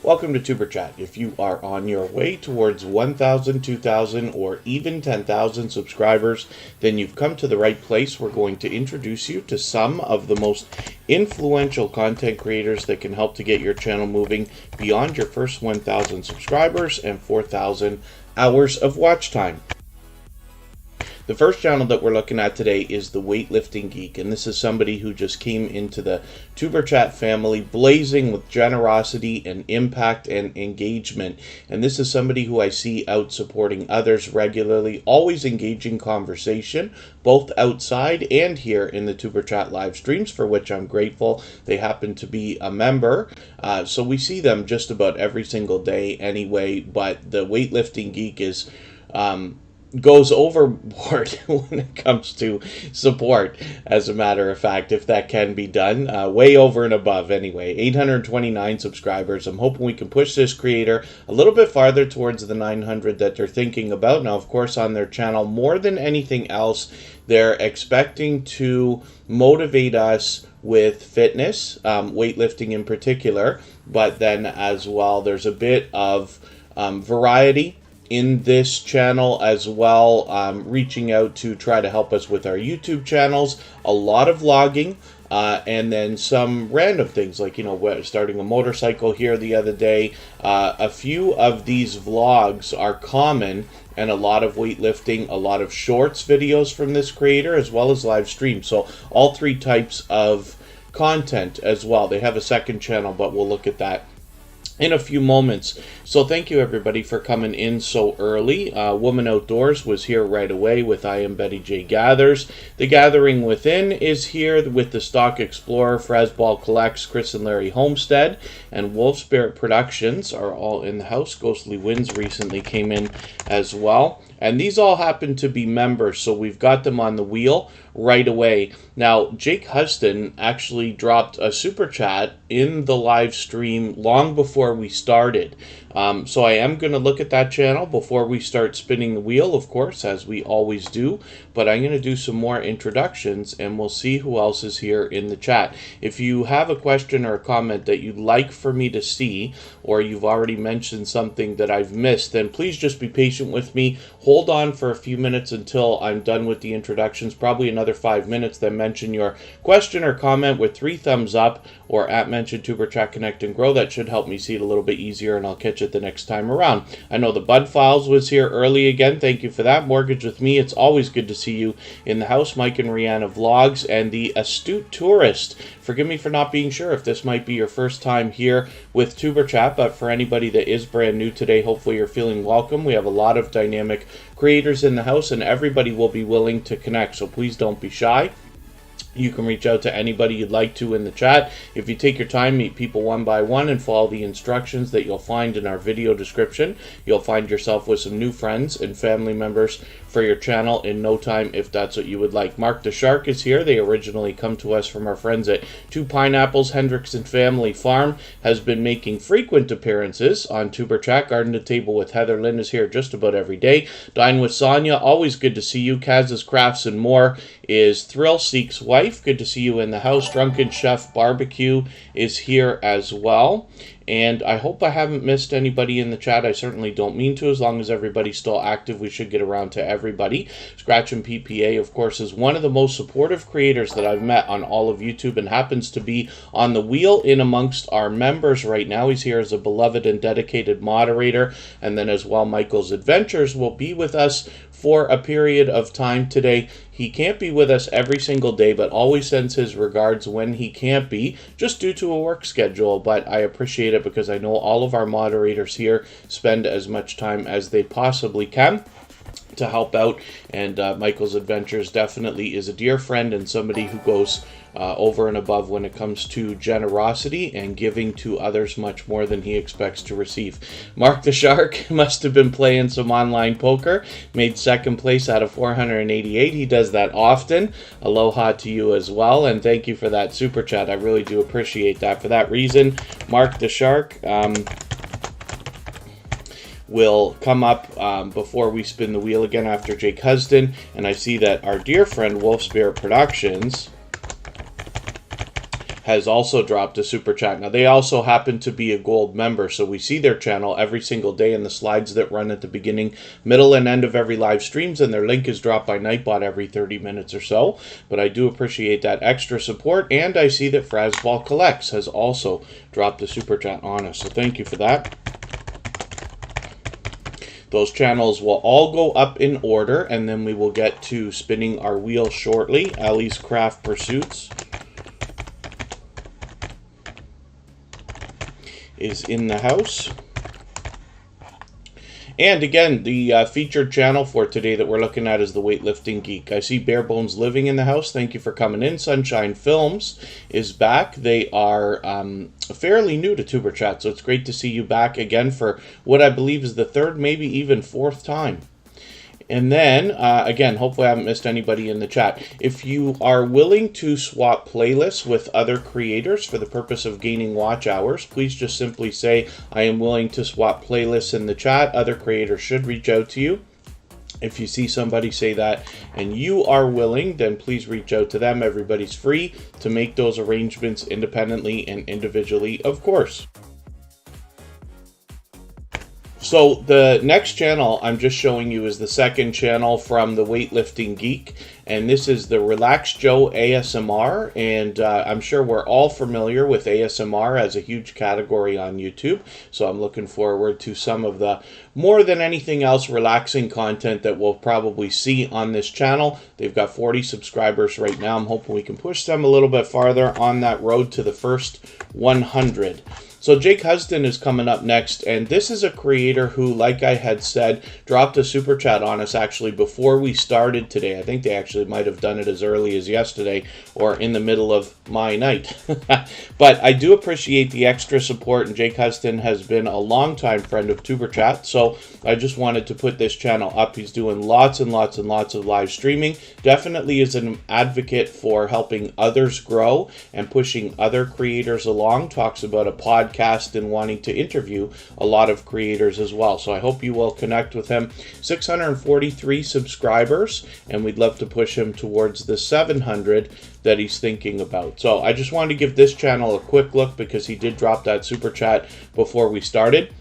Welcome to Tuber Chat. If you are on your way towards 1,000, 2,000, or even 10,000 subscribers, then you've come to the right place. We're going to introduce you to some of the most influential content creators that can help to get your channel moving beyond your first 1,000 subscribers and 4,000 hours of watch time. The first channel that we're looking at today is the Weightlifting Geek, and this is somebody who just came into the Tuber Chat family blazing with generosity and impact and engagement. And this is somebody who I see out supporting others regularly, always engaging conversation, both outside and here in the Tuber Chat live streams, for which I'm grateful. They happen to be a member, so we see them just about every single day anyway, but the Weightlifting Geek is goes overboard when it comes to support, as a matter of fact, if that can be done. Way over and above anyway. 829 subscribers. I'm hoping we can push this creator a little bit farther towards the 900 that they're thinking about. Now, of course, on their channel, more than anything else, they're expecting to motivate us with fitness, weightlifting in particular, but then as well, there's a bit of variety in this channel as well, reaching out to try to help us with our YouTube channels, a lot of vlogging, and then some random things like, starting a motorcycle here the other day. A few of these vlogs are common, and a lot of weightlifting, a lot of shorts videos from this creator, as well as live streams. So all three types of content as well. They have a second channel, but we'll look at that in a few moments. So thank you everybody for coming in so early. Woman Outdoors was here right away with I Am Betty J Gathers. The Gathering Within is here with the Stock Explorer, Frasball Collects, Chris and Larry Homestead, and Wolf Spirit Productions are all in the house. Ghostly Winds recently came in as well. And these all happen to be members, so we've got them on the wheel right away. Now, Jake Huston actually dropped a super chat in the live stream long before we started. So I am going to look at that channel before we start spinning the wheel, of course, as we always do. But I'm going to do some more introductions, and we'll see who else is here in the chat. If you have a question or a comment that you'd like for me to see, or you've already mentioned something that I've missed, then please just be patient with me. Hold on for a few minutes until I'm done with the introductions, probably another 5 minutes, then mention your question or comment with 3 thumbs up, or at mention Tuber Chat Connect and Grow. That should help me see it a little bit easier, and I'll catch it the next time around. I know the Bud Files was here early again. Thank you for that. Mortgage with Me, it's always good to see you in the house. Mike and Rihanna Vlogs, and the Astute Tourist. Forgive me for not being sure if this might be your first time here with Tuber Chat, but for anybody that is brand new today, hopefully you're feeling welcome. We have a lot of dynamic creators in the house, and everybody will be willing to connect, so please don't be shy. You can reach out to anybody you'd like to in the chat. If you take your time, meet people one by one, and follow the instructions that you'll find in our video description, you'll find yourself with some new friends and family members for your channel in no time, if that's what you would like. Mark the Shark is here. They originally come to us from our friends at Two Pineapples Hendrickson Family Farm, has been making frequent appearances on Tuber Chat. Garden to Table with Heather Lynn is here just about every day. Dine with Sonia, always good to see you. Kaz's Crafts and More is Thrill Seek's wife. Good to see you in the house. Drunken Chef Barbecue is here as well. And I hope I haven't missed anybody in the chat. I certainly don't mean to. As long as everybody's still active, we should get around to everybody. Scratch and PPA, of course, is one of the most supportive creators that I've met on all of YouTube, and happens to be on the wheel in amongst our members right now. He's here as a beloved and dedicated moderator. And then as well, Michael's Adventures will be with us for a period of time today. He can't be with us every single day, but always sends his regards when he can't be, just due to a work schedule. But I appreciate it, because I know all of our moderators here spend as much time as they possibly can to help out. And Michael's Adventures definitely is a dear friend, and somebody who goes over and above when it comes to generosity and giving to others much more than he expects to receive. Mark the Shark must have been playing some online poker, made second place out of 488. He does that often. Aloha to you as well, and thank you for that super chat. I really do appreciate that. For that reason, Mark the Shark will come up before we spin the wheel again after Jake Huston. And I see that our dear friend Wolf Spirit Productions has also dropped a super chat. Now, they also happen to be a gold member, so we see their channel every single day in the slides that run at the beginning, middle, and end of every live streams, and their link is dropped by Nightbot every 30 minutes or so. But I do appreciate that extra support, and I see that Frasball Collects has also dropped a super chat on us, so thank you for that. Those channels will all go up in order, and then we will get to spinning our wheel shortly. Ellie's Craft Pursuits is in the house. And again, the featured channel for today that we're looking at is the Weightlifting Geek. I see Barebones Living in the house. Thank you for coming in. Sunshine Films is back. They are fairly new to Tuber Chat, so it's great to see you back again for what I believe is the third, maybe even fourth time. And then, again, hopefully I haven't missed anybody in the chat. If you are willing to swap playlists with other creators for the purpose of gaining watch hours, please just simply say, I am willing to swap playlists in the chat. Other creators should reach out to you. If you see somebody say that and you are willing, then please reach out to them. Everybody's free to make those arrangements independently and individually, of course. So the next channel I'm just showing you is the second channel from the Weightlifting Geek, and this is the Relax Joe ASMR, and I'm sure we're all familiar with ASMR as a huge category on YouTube, so I'm looking forward to some of the more than anything else relaxing content that we'll probably see on this channel. They've got 40 subscribers right now. I'm hoping we can push them a little bit farther on that road to the first 100. So Jake Huston is coming up next, and this is a creator who, like I had said, dropped a super chat on us actually before we started today. I think they actually might have done it as early as yesterday or in the middle of my night. But I do appreciate the extra support, and Jake Huston has been a longtime friend of Tuber Chat, so I just wanted to put this channel up. He's doing lots and lots and lots of live streaming. Definitely is an advocate for helping others grow and pushing other creators along. Talks about a podcast and wanting to interview a lot of creators as well. So I hope you will connect with him. 643 subscribers, and we'd love to push him towards the 700 that he's thinking about. So I just wanted to give this channel a quick look because he did drop that super chat before we started.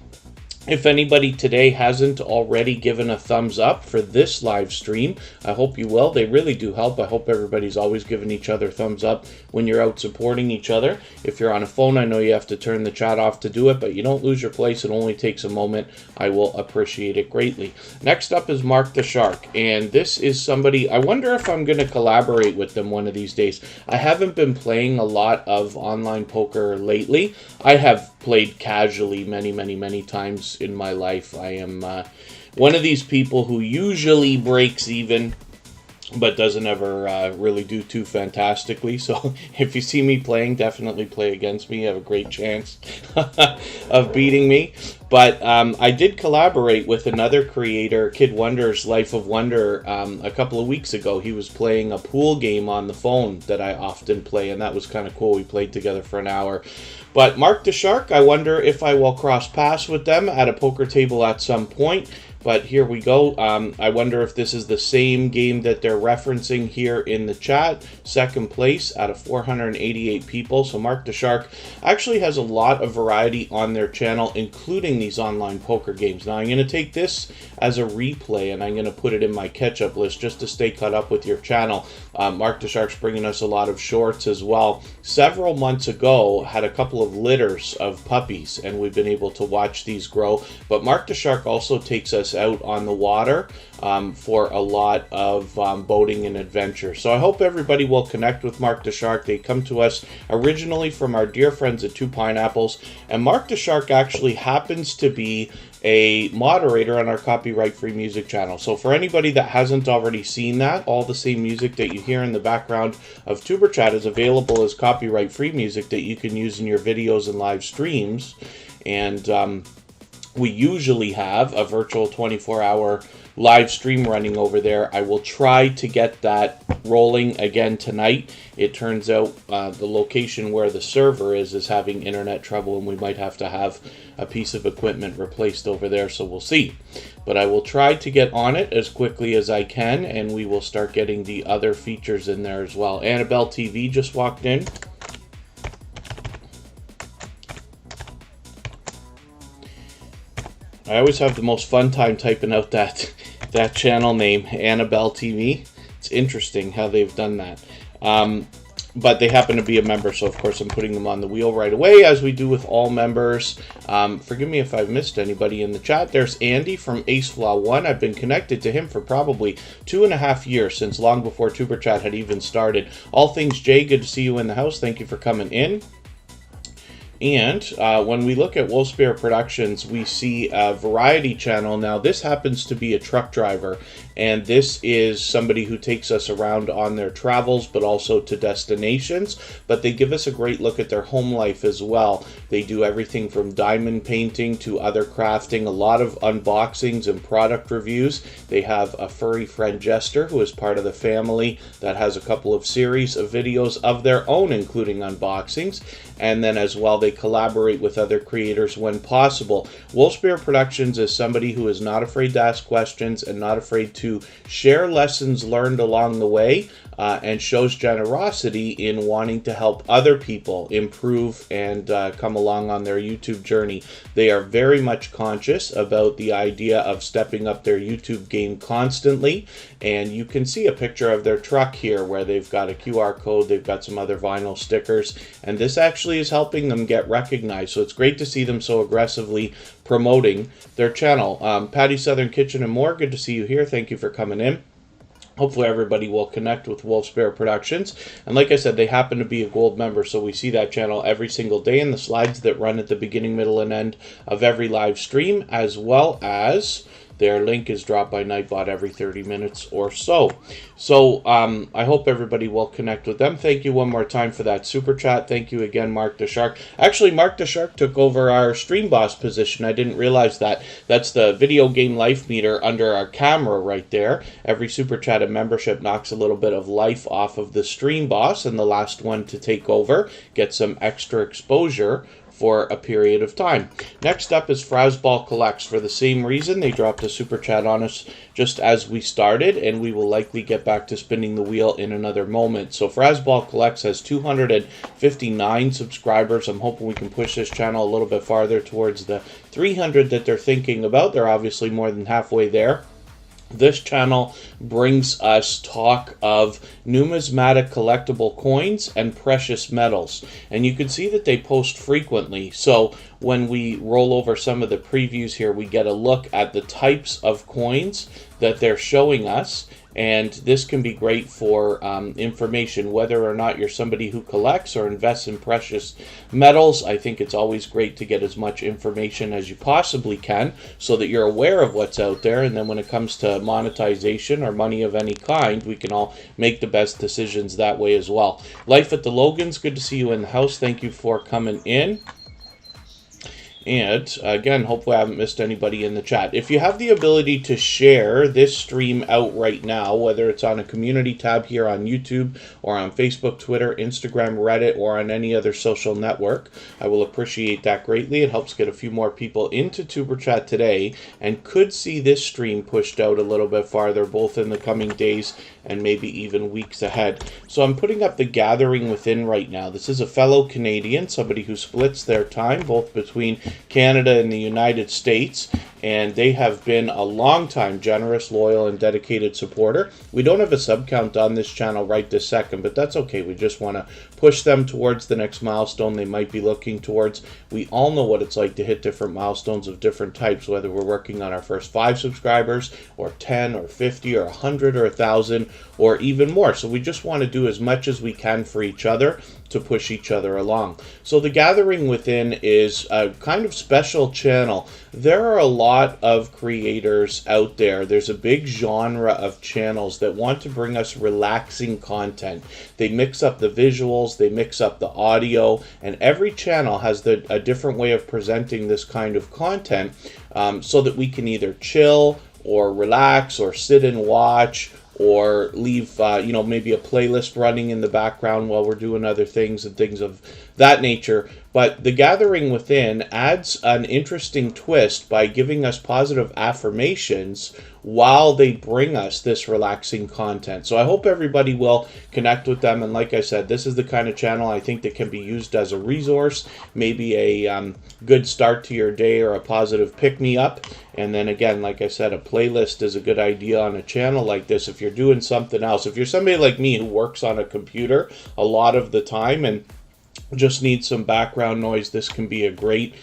If anybody today hasn't already given a thumbs up for this live stream, I hope you will. They really do help. I hope everybody's always giving each other thumbs up when you're out supporting each other. If you're on a phone, I know you have to turn the chat off to do it, but you don't lose your place. It only takes a moment. I will appreciate it greatly. Next up is Mark the Shark, and this is somebody, I wonder if I'm going to collaborate with them one of these days. I haven't been playing a lot of online poker lately. I have played casually many times in my life. I am one of these people who usually breaks even but doesn't ever really do too fantastically. So if you see me playing, definitely play against me. You have a great chance of beating me. But I did collaborate with another creator, Kid Wonder's Life of Wonder, a couple of weeks ago. He was playing a pool game on the phone that I often play, and that was kind of cool. We played together for an hour. But Mark the Shark, I wonder if I will cross paths with them at a poker table at some point. But here we go. I wonder if this is the same game that they're referencing here in the chat. Second place out of 488 people. So Mark the Shark actually has a lot of variety on their channel, including these online poker games. Now I'm going to take this as a replay, and I'm going to put it in my catch-up list just to stay caught up with your channel. Mark the Shark's bringing us a lot of shorts as well. Several months ago, had a couple of litters of puppies, and we've been able to watch these grow. But Mark the Shark also takes us out on the water for a lot of boating and adventure. So I hope everybody will connect with Mark the Shark. They come to us originally from our dear friends at Two Pineapples, and Mark the Shark actually happens to be a moderator on our copyright-free music channel. So for anybody that hasn't already seen that, all the same music that you hear in the background of Tuber Chat is available as copyright-free music that you can use in your videos and live streams. And we usually have a virtual 24-hour live stream running over there. I will try to get that rolling again tonight. It turns out the location where the server is having internet trouble, and we might have to have a piece of equipment replaced over there, so we'll see. But I will try to get on it as quickly as I can, and we will start getting the other features in there as well. Annabelle TV just walked in. I always have the most fun time typing out that channel name, Annabelle TV. It's interesting how they've done that. But they happen to be a member, so of course I'm putting them on the wheel right away, as we do with all members. Forgive me if I've missed anybody in the chat. There's Andy from AceFlaw1. I've been connected to him for probably 2.5 years, since long before Superchat had even started. All Things Jay, good to see you in the house. Thank you for coming in. And when we look at Wolfspear Productions, we see a variety channel. Now, this happens to be a truck driver, and this is somebody who takes us around on their travels, but also to destinations. But they give us a great look at their home life as well. They do everything from diamond painting to other crafting, a lot of unboxings and product reviews. They have a furry friend, Jester, who is part of the family, that has a couple of series of videos of their own, including unboxings. And then as well, they collaborate with other creators when possible. Wolfspear Productions is somebody who is not afraid to ask questions and not afraid to share lessons learned along the way, and shows generosity in wanting to help other people improve and come along on their YouTube journey. They are very much conscious about the idea of stepping up their YouTube game constantly, and you can see a picture of their truck here where they've got a QR code, they've got some other vinyl stickers, and this actually is helping them get recognized. So it's great to see them so aggressively promoting their channel. Patty Southern Kitchen and More, good to see you here. Thank you for coming in. Hopefully everybody will connect with Wolfspear Productions. And like I said, they happen to be a gold member, so we see that channel every single day in the slides that run at the beginning, middle, and end of every live stream, as well as their link is dropped by Nightbot every 30 minutes or so. So I hope everybody will connect with them. Thank you one more time for that super chat. Thank you again, Mark the Shark. Actually, Mark the Shark took over our stream boss position. I didn't realize that. That's the video game life meter under our camera right there. Every super chat and membership knocks a little bit of life off of the stream boss, and the last one to take over gets some extra exposure for a period of time. Next up is Frasball Collects. For the same reason, they dropped a super chat on us just as we started, and we will likely get back to spinning the wheel in another moment. So Frasball Collects has 259 subscribers. I'm hoping we can push this channel a little bit farther towards the 300 that they're thinking about. They're obviously more than halfway there. This channel brings us talk of numismatic collectible coins and precious metals. And you can see that they post frequently. So when we roll over some of the previews here, we get a look at the types of coins that they're showing us. And this can be great for information, whether or not you're somebody who collects or invests in precious metals. I think it's always great to get as much information as you possibly can so that you're aware of what's out there. And then when it comes to monetization or money of any kind, we can all make the best decisions that way as well. Life at the Logans, good to see you in the house. Thank you for coming in. And again, hopefully I haven't missed anybody in the chat. If you have the ability to share this stream out right now, whether it's on a community tab here on YouTube or on Facebook, Twitter, Instagram, Reddit, or on any other social network, I will appreciate that greatly. It helps get a few more people into Tuber Chat today and could see this stream pushed out a little bit farther, both in the coming days and maybe even weeks ahead. So I'm putting up the Gathering Within right now. This is a fellow Canadian, somebody who splits their time both between Canada and the United States, and they have been a long-time generous, loyal, and dedicated supporter. We don't have a sub count on this channel right this second, but that's okay. We just want to push them towards the next milestone they might be looking towards. We all know what it's like to hit different milestones of different types, whether we're working on our first 5 subscribers, or 10, or 50, or 100, or 1,000, or even more. So we just want to do as much as we can for each other to push each other along. So the Gathering Within is a kind of special channel. There are a lot of creators out there. There's a big genre of channels that want to bring us relaxing content. They mix up the visuals, they mix up the audio, and every channel has a different way of presenting this kind of content, so that we can either chill or relax or sit and watch, or leave maybe a playlist running in the background while we're doing other things and things of that nature. But the gathering within adds an interesting twist by giving us positive affirmations while they bring us this relaxing content. So I hope everybody will connect with them. And like I said, this is the kind of channel I think that can be used as a resource, maybe a good start to your day or a positive pick-me-up. And then again, like I said, a playlist is a good idea on a channel like this if you're doing something else. If you're somebody like me who works on a computer a lot of the time and just need some background noise, this can be a great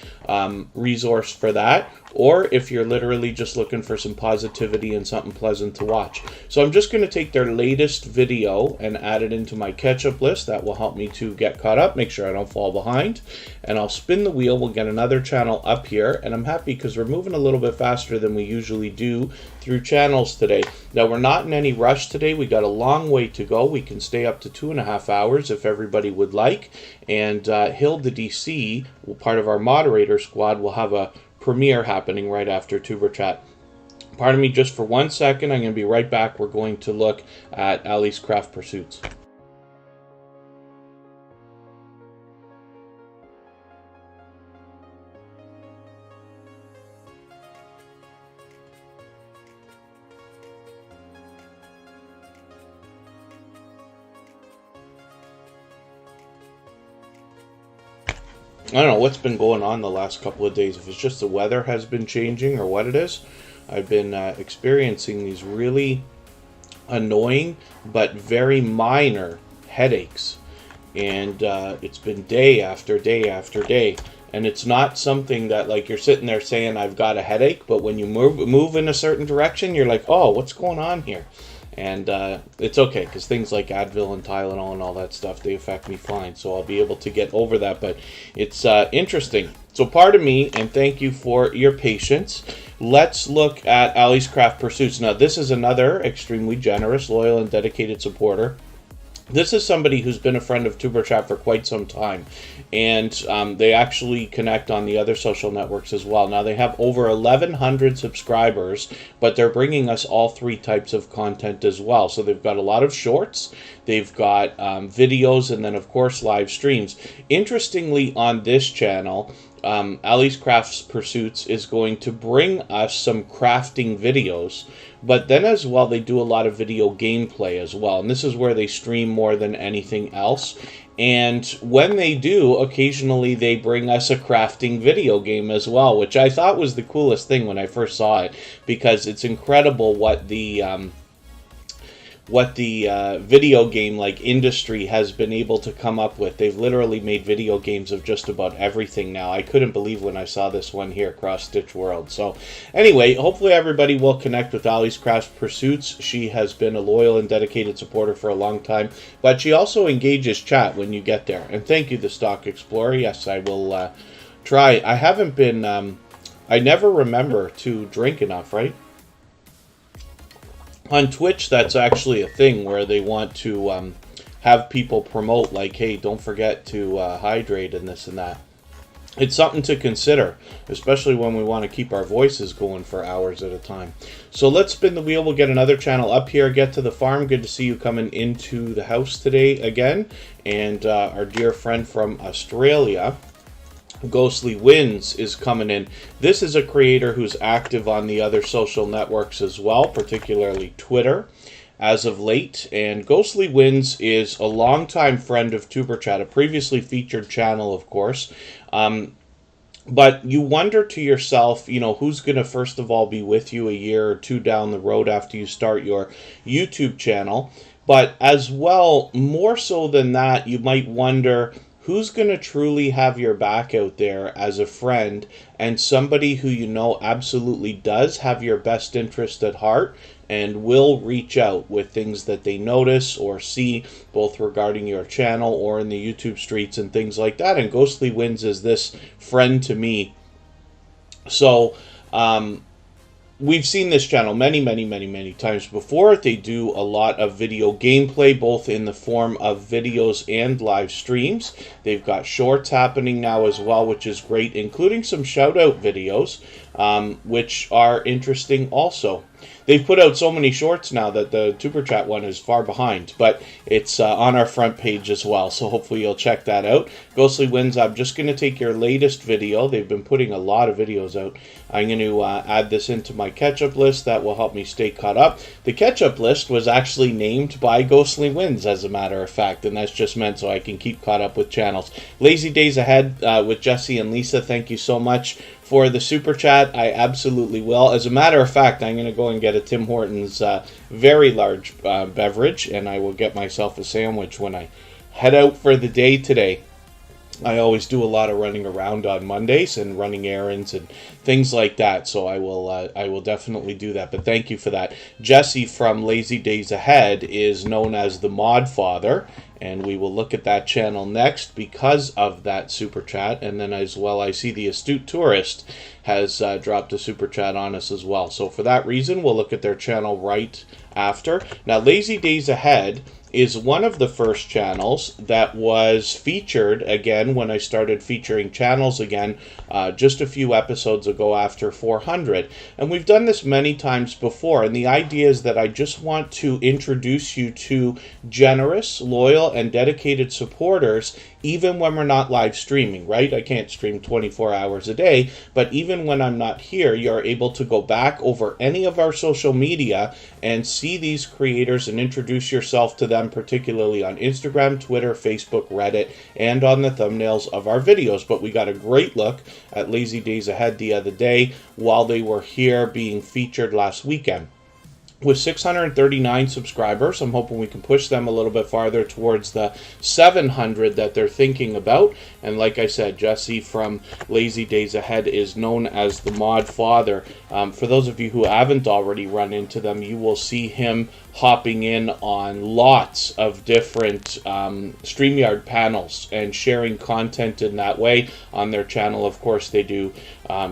resource for that. Or if you're literally just looking for some positivity and something pleasant to watch. So I'm just going to take their latest video and add it into my catch-up list. That will help me to get caught up, make sure I don't fall behind. And I'll spin the wheel. We'll get another channel up here. And I'm happy because we're moving a little bit faster than we usually do through channels today. Now, we're not in any rush today. We got a long way to go. We can stay up to 2.5 hours if everybody would like. And Hilda DC, part of our moderator squad, will have a premiere happening right after Tuber Chat. Pardon me just for 1 second. I'm going to be right back. We're going to look at Ali's Craft Pursuits. I don't know what's been going on the last couple of days. If it's just the weather has been changing or what it is, I've been experiencing these really annoying but very minor headaches. And it's been day after day after day. And it's not something that, like, you're sitting there saying, I've got a headache, but when you move in a certain direction, you're like, oh, what's going on here? And it's okay, because things like Advil and Tylenol and all that stuff, they affect me fine. So I'll be able to get over that. But it's interesting. So pardon me, and thank you for your patience. Let's look at Ali's Craft Pursuits. Now, this is another extremely generous, loyal, and dedicated supporter. This is somebody who's been a friend of Tuber Chat for quite some time, and they actually connect on the other social networks as well. Now, they have over 1,100 subscribers, but they're bringing us all three types of content as well. So they've got a lot of shorts, they've got videos, and then, of course, live streams. Interestingly, on this channel, Ali's Crafts Pursuits is going to bring us some crafting videos, but then as well they do a lot of video gameplay as well, and this is where they stream more than anything else. And when they do, occasionally they bring us a crafting video game as well, which I thought was the coolest thing when I first saw it, because it's incredible what the video game like industry has been able to come up with. They've literally made video games of just about everything now. I couldn't believe when I saw this one here, Cross Stitch World. So anyway, hopefully everybody will connect with Ali's Craft Pursuits. She has been a loyal and dedicated supporter for a long time, but she also engages chat when you get there. And thank you, the Stock Explorer. Yes, I will try. I haven't been, I never remember to drink enough, right? On Twitch, that's actually a thing where they want to have people promote, like, hey, don't forget to hydrate and this and that. It's something to consider, especially when we want to keep our voices going for hours at a time. So let's spin the wheel. We'll get another channel up here. Get to the farm. Good to see you coming into the house today again. And our dear friend from Australia, Ghostly Winds, is coming in. This is a creator who's active on the other social networks as well, particularly Twitter, as of late. And Ghostly Winds is a longtime friend of Tuber Chat, a previously featured channel, of course. But you wonder to yourself, you know, who's going to first of all be with you a year or two down the road after you start your YouTube channel. But as well, more so than that, you might wonder, who's going to truly have your back out there as a friend and somebody who you know absolutely does have your best interest at heart and will reach out with things that they notice or see, both regarding your channel or in the YouTube streets and things like that. And Ghostly Winds is this friend to me. So, we've seen this channel many times before. They do a lot of video gameplay, both in the form of videos and live streams. They've got shorts happening now as well, which is great, including some shout-out videos, which are interesting also. They've put out so many shorts now that the Super Chat one is far behind, but it's on our front page as well, so hopefully you'll check that out. Ghostly Wins, I'm just going to take your latest video. They've been putting a lot of videos out. I'm going to add this into my catch-up list. That will help me stay caught up. The catch-up list was actually named by Ghostly Wins, as a matter of fact, and that's just meant so I can keep caught up with channels. Lazy Days Ahead with Jesse and Lisa, thank you so much for the Super Chat. I absolutely will. As a matter of fact, I'm going to go and get a Tim Hortons very large beverage, and I will get myself a sandwich when I head out for the day today. I always do a lot of running around on Mondays and running errands and things like that, so I will definitely do that. But thank you for that. Jesse from Lazy Days Ahead is known as the Mod Father, and we will look at that channel next because of that Super Chat. And then as well, I see the Astute Tourist has dropped a Super Chat on us as well. So for that reason, we'll look at their channel right after. Now, Lazy Days Ahead is one of the first channels that was featured again when I started featuring channels again just a few episodes ago after 400. And we've done this many times before, and the idea is that I just want to introduce you to generous, loyal, and dedicated supporters even when we're not live streaming, right? I can't stream 24 hours a day, but even when I'm not here, you're able to go back over any of our social media and see these creators and introduce yourself to them, particularly on Instagram, Twitter, Facebook, Reddit, and on the thumbnails of our videos. But we got a great look at Lazy Days Ahead the other day while they were here being featured last weekend. With 639 subscribers, I'm hoping we can push them a little bit farther towards the 700 that they're thinking about. And like I said, Jesse from Lazy Days Ahead is known as the Mod Father. For those of you who haven't already run into them, you will see him hopping in on lots of different Streamyard panels and sharing content in that way on their channel. Of course, they do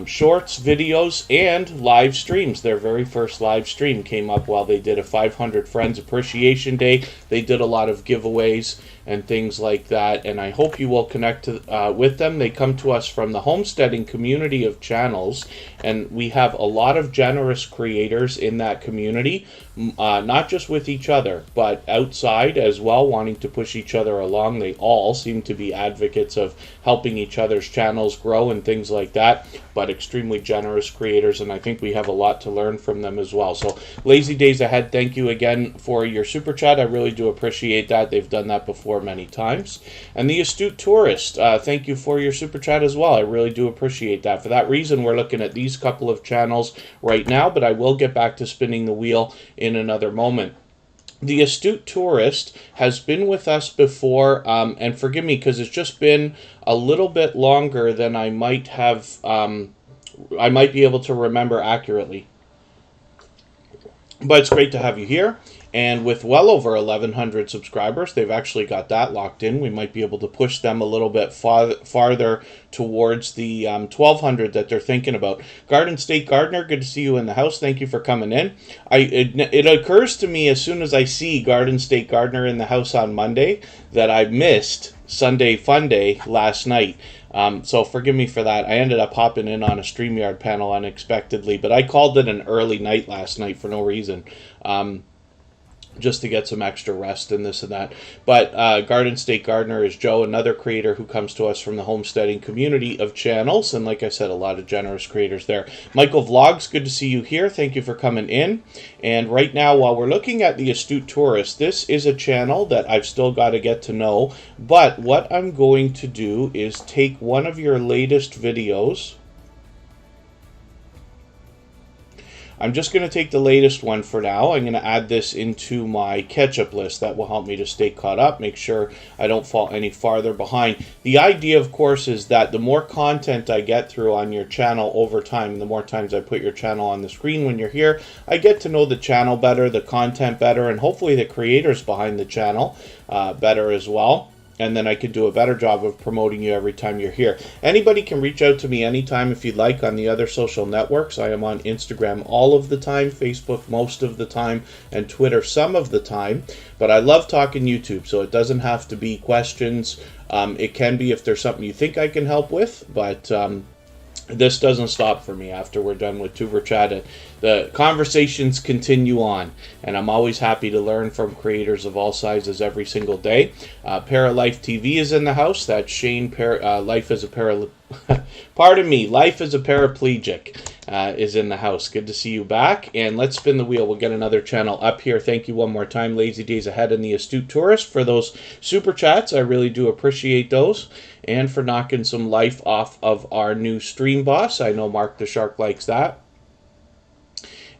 shorts, videos, and live streams. Their very first live stream came up while they did a 500 Friends Appreciation Day. They did a lot of giveaways and things like that, and I hope you will connect with them. They come to us from the homesteading community of channels, and we have a lot of generous creators in that community, not just with each other, but outside as well, wanting to push each other along. They all seem to be advocates of helping each other's channels grow and things like that, but extremely generous creators, and I think we have a lot to learn from them as well. So Lazy Days Ahead, thank you again for your Super Chat. I really do appreciate that. They've done that before many times. And the Astute Tourist, thank you for your Super Chat as well. I really do appreciate that. For that reason, we're looking at these couple of channels right now, but I will get back to spinning the wheel in another moment. The Astute Tourist has been with us before, and forgive me because it's just been a little bit longer than I might have, I might be able to remember accurately. But it's great to have you here. And with well over 1,100 subscribers, they've actually got that locked in. We might be able to push them a little bit farther towards the 1,200 that they're thinking about. Garden State Gardener, good to see you in the house. Thank you for coming in. It occurs to me as soon as I see Garden State Gardener in the house on Monday that I missed Sunday Fun Day last night. So forgive me for that. I ended up hopping in on a Streamyard panel unexpectedly, but I called it an early night last night for no reason. Just to get some extra rest and this and that. But Garden State Gardener is Joe, another creator who comes to us from the homesteading community of channels. And like I said, a lot of generous creators there. Michael Vlogs, good to see you here. Thank you for coming in. And right now, while we're looking at the Astute Tourist, this is a channel that I've still got to get to know. But what I'm going to do is take one of your latest videos. I'm just going to take the latest one for now. I'm going to add this into my catch-up list. That will help me to stay caught up, make sure I don't fall any farther behind. The idea, of course, is that the more content I get through on your channel over time, the more times I put your channel on the screen when you're here, I get to know the channel better, the content better, and hopefully the creators behind the channel better as well. And then I could do a better job of promoting you every time you're here. Anybody can reach out to me anytime if you'd like on the other social networks. I am on Instagram all of the time, Facebook most of the time, and Twitter some of the time. But I love talking YouTube, so it doesn't have to be questions. It can be if there's something you think I can help with, but this doesn't stop for me after we're done with Superchat. The conversations continue on, and I'm always happy to learn from creators of all sizes every single day. Paralife TV is in the house. That's Shane. Life is a Pardon me. Life is a paraplegic is in the house. Good to see you back. And let's spin the wheel. We'll get another channel up here. Thank you one more time, Lazy Days Ahead and the Astute Tourist, for those super chats. I really do appreciate those. And for knocking some life off of our new stream boss. I know Mark the Shark likes that.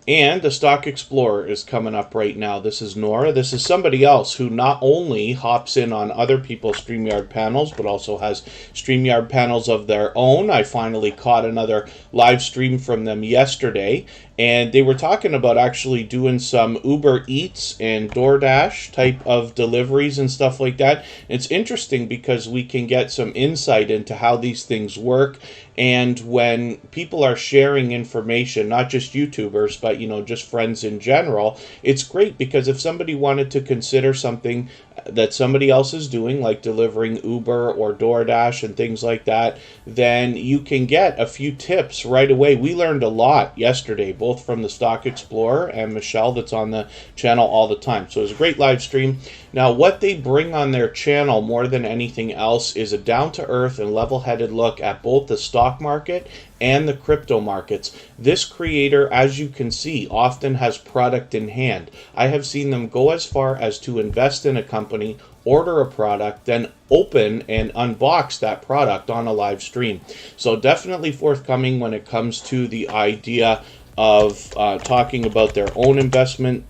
And the Stock Explorer is coming up right now. This is Nora. This is somebody else who not only hops in on other people's Streamyard panels, but also has Streamyard panels of their own. I finally caught another live stream from them yesterday, and they were talking about actually doing some Uber Eats and DoorDash type of deliveries and stuff like that. It's interesting because we can get some insight into how these things work. And when people are sharing information, not just YouTubers, but, just friends in general, it's great because if somebody wanted to consider something that somebody else is doing, like delivering Uber or DoorDash and things like that, then you can get a few tips right away. We learned a lot yesterday, both from the Stock Explorer and Michelle that's on the channel all the time. So it was a great live stream. Now, what they bring on their channel more than anything else is a down-to-earth and level-headed look at both the stock market and the crypto markets. This creator, as you can see, often has product in hand. I have seen them go as far as to invest in a company, order a product, then open and unbox that product on a live stream. So definitely forthcoming when it comes to the idea of talking about their own investment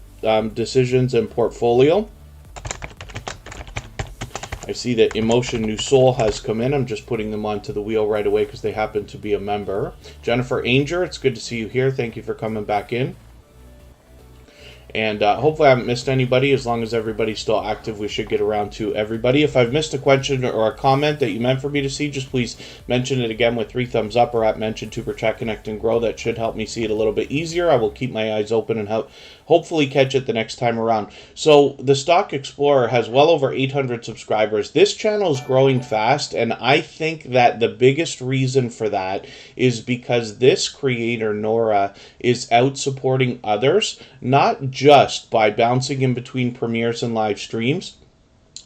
decisions and portfolio. I see that Emotion New Soul has come in. I'm just putting them onto the wheel right away because they happen to be a member. Jennifer Ainger, it's good to see you here. Thank you for coming back in. And hopefully I haven't missed anybody. As long as everybody's still active, we should get around to everybody. If I've missed a question or a comment that you meant for me to see, just please mention it again with 3 thumbs up or at mention Super Chat Connect and Grow. That should help me see it a little bit easier. I will keep my eyes open and hopefully catch it the next time around. So the Stock Explorer has well over 800 subscribers. This channel is growing fast, and I think that the biggest reason for that is because this creator, Nora, is out supporting others, not just by bouncing in between premieres and live streams,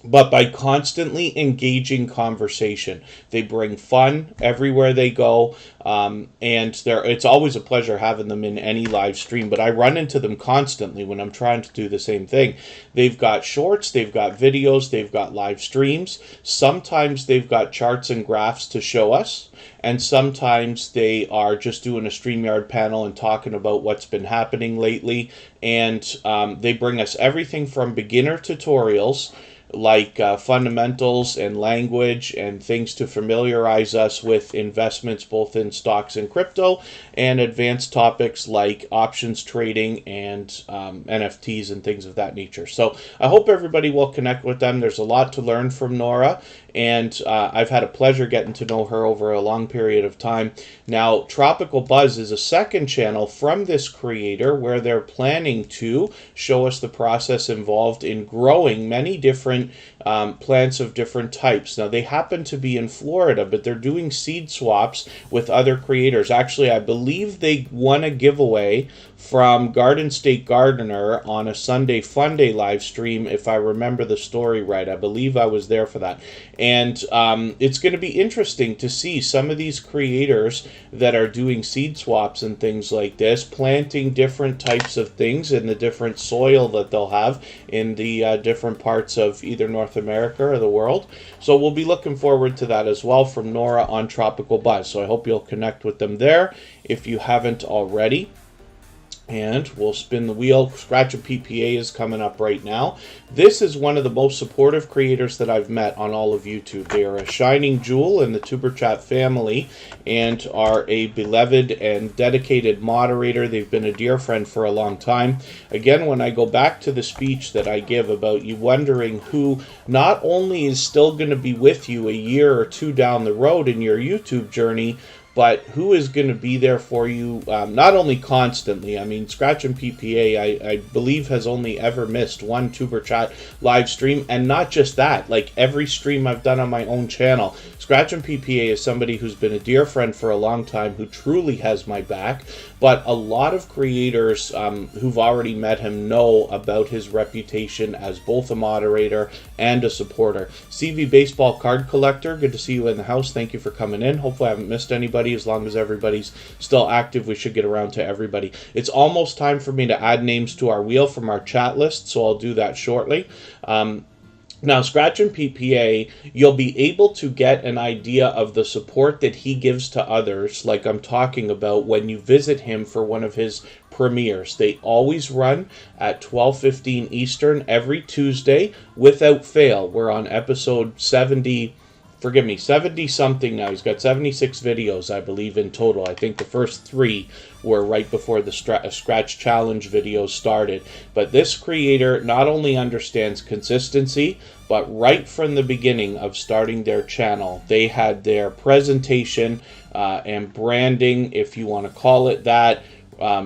but by constantly engaging conversation. They bring fun everywhere they go, and it's always a pleasure having them in any live stream, but I run into them constantly when I'm trying to do the same thing. They've got shorts, they've got videos, they've got live streams. Sometimes they've got charts and graphs to show us, and sometimes they are just doing a StreamYard panel and talking about what's been happening lately, and they bring us everything from beginner tutorials like fundamentals and language and things to familiarize us with investments both in stocks and crypto, and advanced topics like options trading and NFTs and things of that nature. So I hope everybody will connect with them. There's a lot to learn from Nora, and I've had a pleasure getting to know her over a long period of time. Now, Tropical Buzz is a second channel from this creator where they're planning to show us the process involved in growing many different plants of different types. Now, they happen to be in Florida, but they're doing seed swaps with other creators. Actually, I believe they won a giveaway from Garden State Gardener on a Sunday Fun Day live stream, if I remember the story right. I believe I was there for that. And it's going to be interesting to see some of these creators that are doing seed swaps and things like this, planting different types of things in the different soil that they'll have in the different parts of either North America or the world. So we'll be looking forward to that as well from Nora on Tropical Buzz. So I hope you'll connect with them there if you haven't already. And we'll spin the wheel. Scratch a PPA is coming up right now. This is one of the most supportive creators that I've met on all of YouTube. They are a shining jewel in the Superchat family and are a beloved and dedicated moderator. They've been a dear friend for a long time. Again, when I go back to the speech that I give about you wondering who not only is still going to be with you a year or two down the road in your YouTube journey, but who is going to be there for you, not only constantly. I mean, Scratch and PPA, I believe, has only ever missed one Tuber Chat live stream, and not just that, like every stream I've done on my own channel. Scratch and PPA is somebody who's been a dear friend for a long time, who truly has my back, but a lot of creators who've already met him know about his reputation as both a moderator and a supporter. CV Baseball Card Collector, good to see you in the house. Thank you for coming in. Hopefully I haven't missed anybody. As long as everybody's still active, we should get around to everybody. It's almost time for me to add names to our wheel from our chat list, so I'll do that shortly. Now, Scratch and PPA, you'll be able to get an idea of the support that he gives to others, like I'm talking about, when you visit him for one of his premieres. They always run at 12:15 Eastern every Tuesday without fail. We're on episode 70. Forgive me, 70 something now. He's got 76 videos, I believe, in total. I think the first 3 were right before the Scratch Challenge videos started. But this creator not only understands consistency, but right from the beginning of starting their channel, they had their presentation and branding, if you want to call it that,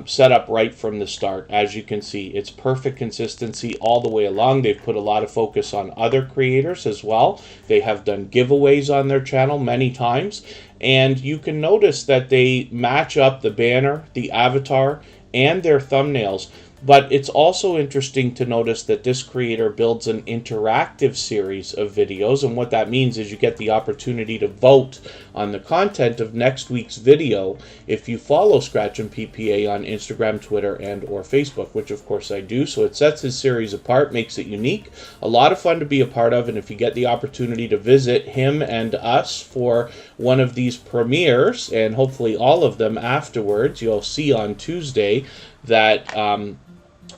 set up right from the start. As you can see, it's perfect consistency all the way along. They've put a lot of focus on other creators as well. They have done giveaways on their channel many times, and you can notice that they match up the banner, the avatar, and their thumbnails. But it's also interesting to notice that this creator builds an interactive series of videos, and what that means is you get the opportunity to vote on the content of next week's video if you follow Scratch and PPA on Instagram, Twitter, and or Facebook, which of course I do. So it sets his series apart, makes it unique, a lot of fun to be a part of, and if you get the opportunity to visit him and us for one of these premieres, and hopefully all of them afterwards, you'll see on Tuesday that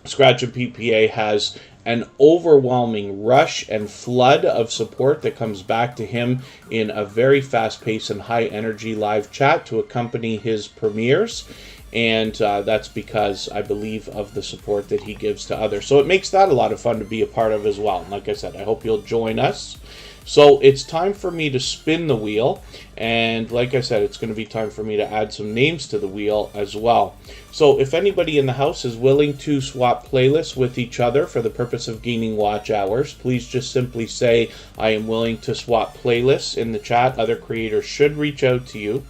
Scratch and PPA has an overwhelming rush and flood of support that comes back to him in a very fast-paced and high-energy live chat to accompany his premieres. And that's because, I believe, of the support that he gives to others. So it makes that a lot of fun to be a part of as well. And like I said, I hope you'll join us. So it's time for me to spin the wheel, and like I said, it's going to be time for me to add some names to the wheel as well. So if anybody in the house is willing to swap playlists with each other for the purpose of gaining watch hours, please just simply say, I am willing to swap playlists in the chat. Other creators should reach out to you.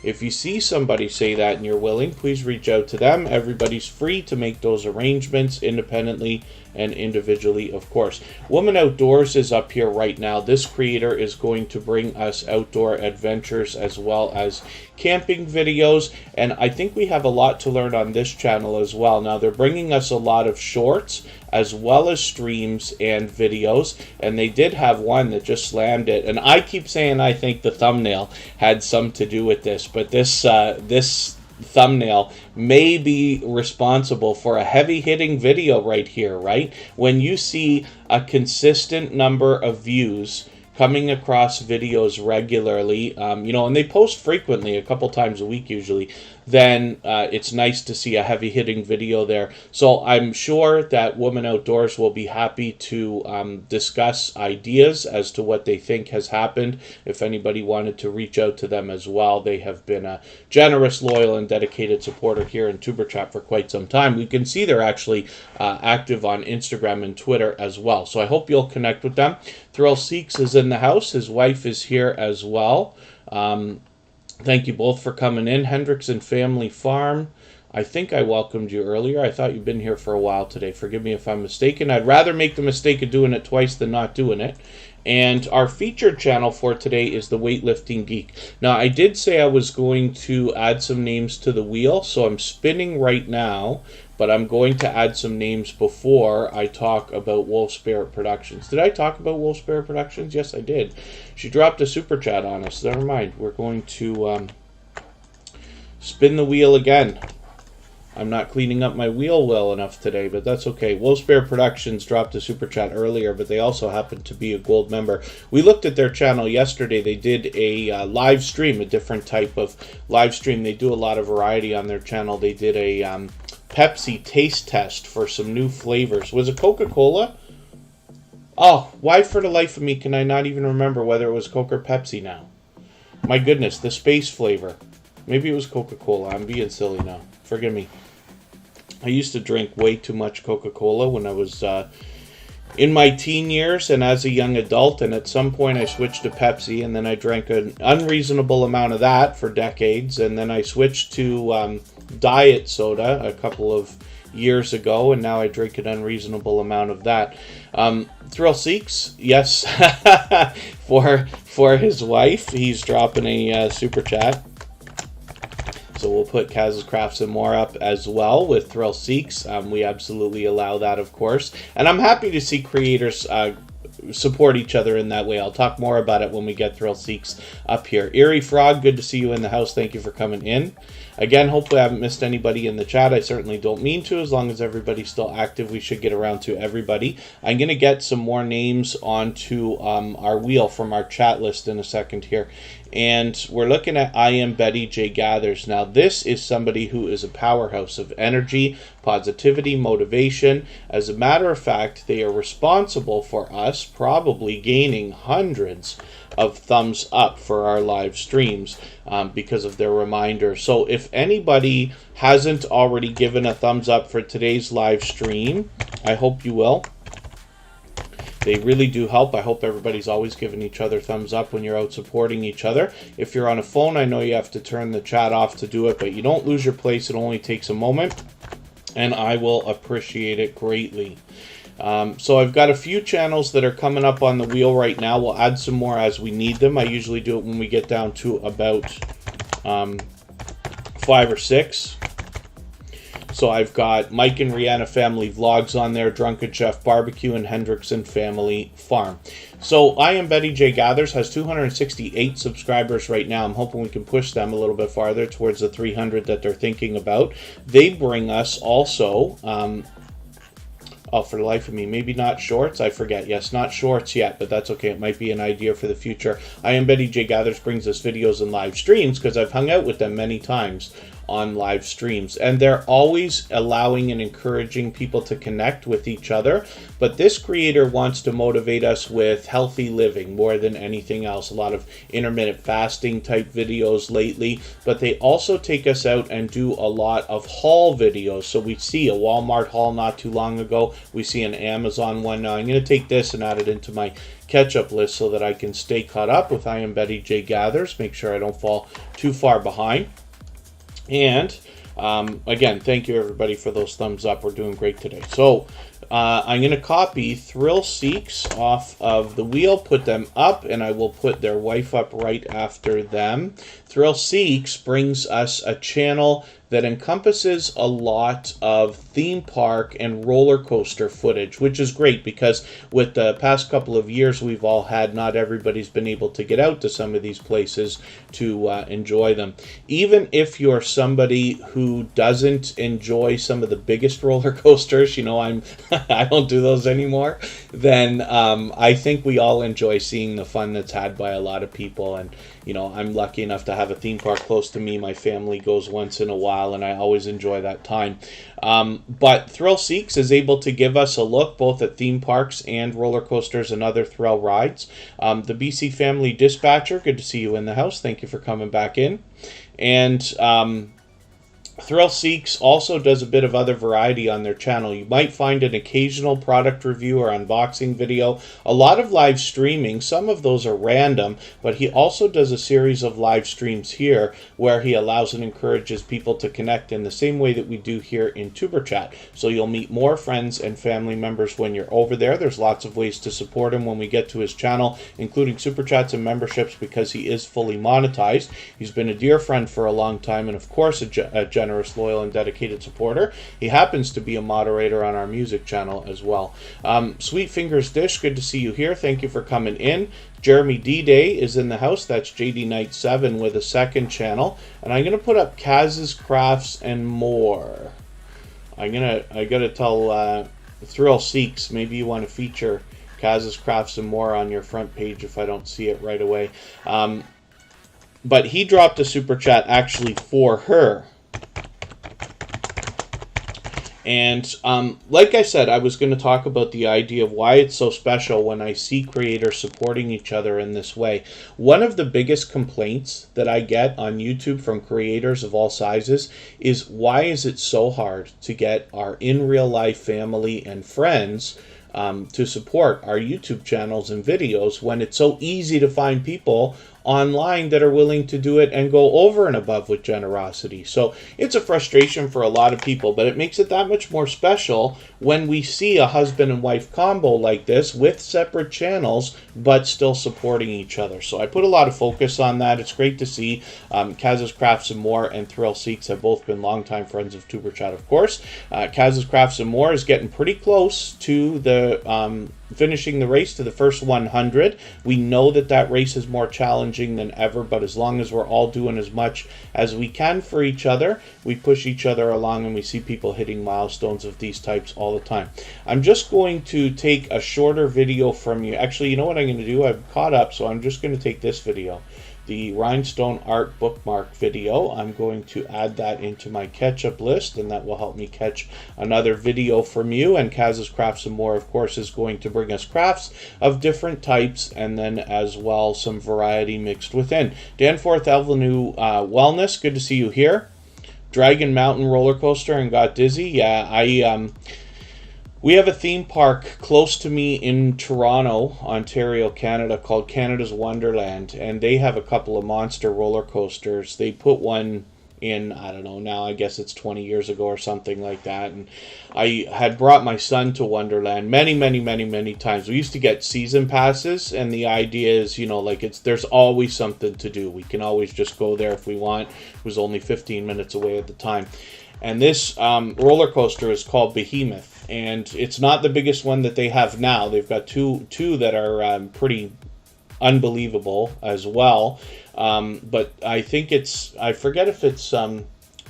If you see somebody say that and you're willing, please reach out to them. Everybody's free to make those arrangements independently and individually, of course. Woman Outdoors is up here right now. This creator is going to bring us outdoor adventures as well as camping videos, and I think we have a lot to learn on this channel as well. Now, they're bringing us a lot of shorts as well as streams and videos, and they did have one that just slammed it, and I keep saying I think the thumbnail had some to do with this, but this thumbnail may be responsible for a heavy-hitting video right here, right? When you see a consistent number of views coming across videos regularly, and they post frequently, a couple times a week usually, then it's nice to see a heavy-hitting video there. So I'm sure that Woman Outdoors will be happy to discuss ideas as to what they think has happened. If anybody wanted to reach out to them as well, they have been a generous, loyal, and dedicated supporter here in Superchat for quite some time. We can see they're actually active on Instagram and Twitter as well. So I hope you'll connect with them. Thrill Seeks is in the house. His wife is here as well. Thank you both for coming in. Hendricks and Family Farm, I think I welcomed you earlier. I thought you'd been here for a while today. Forgive me if I'm mistaken. I'd rather make the mistake of doing it twice than not doing it. And our featured channel for today is the Weightlifting Geek. Now, I did say I was going to add some names to the wheel, so I'm spinning right now, but I'm going to add some names before I talk about Wolf Spirit Productions. Did I talk about Wolf Spirit Productions? Yes, I did. She dropped a super chat on us. Never mind. We're going to spin the wheel again. I'm not cleaning up my wheel well enough today, but that's okay. Wolf Spirit Productions dropped a super chat earlier, but they also happen to be a gold member. We looked at their channel yesterday. They did a live stream, a different type of live stream. They do a lot of variety on their channel. They did a Pepsi taste test for some new flavors. Was it Coca-Cola? Oh, why for the life of me can I not even remember whether it was Coke or Pepsi now? My goodness, the space flavor. Maybe it was Coca-Cola. I'm being silly now. Forgive me. I used to drink way too much Coca-Cola when I was in my teen years and as a young adult, and at some point I switched to Pepsi, and then I drank an unreasonable amount of that for decades, and then I switched to diet soda a couple of years ago, and now I drink an unreasonable amount of that. Thrill Seeks, yes, for his wife, he's dropping a super chat. So we'll put Kaz's Crafts and More up as well with Thrill Seeks. We absolutely allow that, of course. And I'm happy to see creators support each other in that way. I'll talk more about it when we get Thrill Seeks up here. Eerie Frog, good to see you in the house. Thank you for coming in. Again, hopefully I haven't missed anybody in the chat. I certainly don't mean to. As long as everybody's still active, we should get around to everybody. I'm going to get some more names onto our wheel from our chat list in a second here. And we're looking at I Am Betty J Gathers. Now, this is somebody who is a powerhouse of energy, positivity, motivation. As a matter of fact, they are responsible for us probably gaining hundreds of thumbs up for our live streams because of their reminder. So if anybody hasn't already given a thumbs up for today's live stream, I hope you will. They really do help. I hope everybody's always giving each other thumbs up when you're out supporting each other. If you're on a phone, I know you have to turn the chat off to do it, but you don't lose your place. It only takes a moment, and I will appreciate it greatly. So I've got a few channels that are coming up on the wheel right now. We'll add some more as we need them. I usually do it when we get down to about 5 or 6. So I've got Mike and Rihanna Family Vlogs on there, Drunken Chef Barbecue, and Hendrickson Family Farm. So I Am Betty J Gathers has 268 subscribers right now. I'm hoping we can push them a little bit farther towards the 300 that they're thinking about. They bring us also... oh, for the life of me, maybe not shorts, I forget. Yes, not shorts yet, but that's okay. It might be an idea for the future. I Am Betty J Gathers brings us videos and live streams because I've hung out with them many times on live streams, and they're always allowing and encouraging people to connect with each other. But this creator wants to motivate us with healthy living more than anything else. A lot of intermittent fasting type videos lately, but they also take us out and do a lot of haul videos. So we see a Walmart haul not too long ago. We see an Amazon one now. I'm going to take this and add it into my catch-up list so that I can stay caught up with I Am Betty J Gathers, make sure I don't fall too far behind. And again, thank you everybody for those thumbs up. We're doing great today. So I'm going to copy Thrill Seeks off of the wheel, put them up, and I will put their wife up right after them. Thrill Seeks brings us a channel that encompasses a lot of theme park and roller coaster footage, which is great because with the past couple of years we've all had, not everybody's been able to get out to some of these places to enjoy them. Even if you're somebody who doesn't enjoy some of the biggest roller coasters, you know, I don't do those anymore, then I think we all enjoy seeing the fun that's had by a lot of people. And you know, I'm lucky enough to have a theme park close to me. My family goes once in a while, and I always enjoy that time. But Thrill Seeks is able to give us a look both at theme parks and roller coasters and other thrill rides. The BC Family Dispatcher, good to see you in the house. Thank you for coming back in. And Thrill Seeks also does a bit of other variety on their channel. You might find an occasional product review or unboxing video, a lot of live streaming. Some of those are random, but he also does a series of live streams here where he allows and encourages people to connect in the same way that we do here in Superchat. So you'll meet more friends and family members when you're over there. There's lots of ways to support him when we get to his channel, including Super Chats and memberships because he is fully monetized. He's been a dear friend for a long time and, of course, a generous, loyal, and dedicated supporter. He happens to be a moderator on our music channel as well. Sweet Fingers Dish, good to see you here. Thank you for coming in. Jeremy D-Day is in the house. That's JD Knight 7 with a second channel. And I'm going to put up Kaz's Crafts and More. I gotta tell Thrill Seeks, maybe you want to feature Kaz's Crafts and More on your front page if I don't see it right away. But he dropped a super chat actually for her. And like I said, I was going to talk about the idea of why it's so special when I see creators supporting each other in this way. One of the biggest complaints that I get on YouTube from creators of all sizes is, why is it so hard to get our in real life family and friends to support our YouTube channels and videos, when it's so easy to find people online that are willing to do it and go over and above with generosity. So it's a frustration for a lot of people, but it makes it that much more special when we see a husband and wife combo like this with separate channels but still supporting each other. So I put a lot of focus on that. It's great to see. Kaz's Crafts and More and Thrill Seeks have both been longtime friends of Tuber Chat, of course. Kaz's Crafts and More is getting pretty close to the finishing the race to the first 100. We know that that race is more challenging than ever, but as long as we're all doing as much as we can for each other, we push each other along, and we see people hitting milestones of these types all the time. I'm just going to take a shorter video from you. Actually, you know what I'm going to do? I've caught up, so I'm just going to take this video, the Rhinestone Art bookmark video. I'm going to add that into my catch-up list, and that will help me catch another video from you. And Kaz's Crafts and More, of course, is going to bring us crafts of different types, and then as well some variety mixed within. Danforth Avenue Wellness, good to see you here. Dragon Mountain roller coaster and got dizzy. Yeah, we have a theme park close to me in Toronto, Ontario, Canada, called Canada's Wonderland, and they have a couple of monster roller coasters. They put one in, I don't know, now I guess it's 20 years ago or something like that, and I had brought my son to Wonderland many times. We used to get season passes, and the idea is, you know, like, there's always something to do. We can always just go there if we want. It was only 15 minutes away at the time. And this roller coaster is called Behemoth, and it's not the biggest one that they have now. They've got two that are pretty unbelievable as well. But I think I forget if it's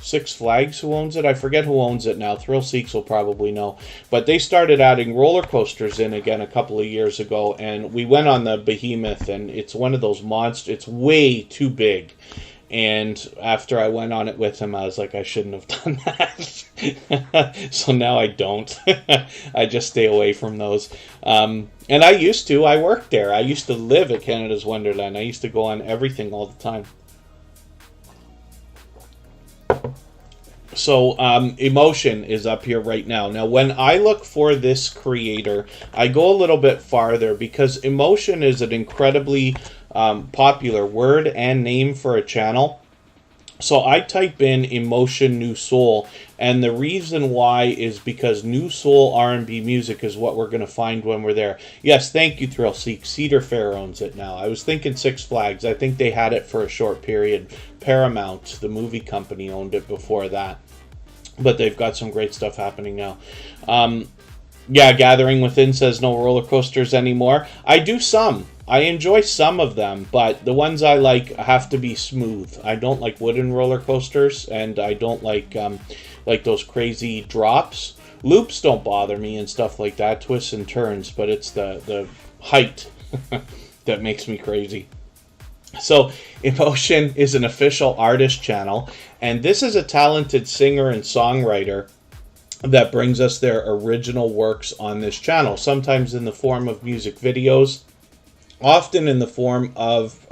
Six Flags who owns it. I forget who owns it now. Thrill Seeks will probably know. But they started adding roller coasters in again a couple of years ago, and we went on the Behemoth, and it's one of those monsters. It's way too big. And after I went on it with him, I was like, I shouldn't have done that. So now I don't. I just stay away from those. And I worked there. I used to live at Canada's Wonderland. I used to go on everything all the time. So Emotion is up here right now. Now, when I look for this creator, I go a little bit farther, because Emotion is an incredibly popular word and name for a channel. So I type in Emotion New Soul, and the reason why is because New Soul R&B music is what we're going to find when we're there. Yes, thank you, Thrill Seek. Cedar Fair owns it now. I was thinking Six Flags. I think they had it for a short period. Paramount, the movie company, owned it before that. But they've got some great stuff happening now. Yeah, Gathering Within says no roller coasters anymore. I do some. I enjoy some of them, but the ones I like have to be smooth. I don't like wooden roller coasters, and I don't like those crazy drops. Loops don't bother me and stuff like that, twists and turns, but it's the height that makes me crazy. So Emotion is an official artist channel, and this is a talented singer and songwriter that brings us their original works on this channel, sometimes in the form of music videos, often in the form of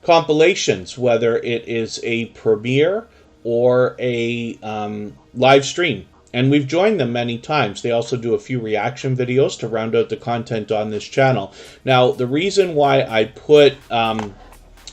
compilations, whether it is a premiere or a live stream. And we've joined them many times. They also do a few reaction videos to round out the content on this channel. Now, the reason why I put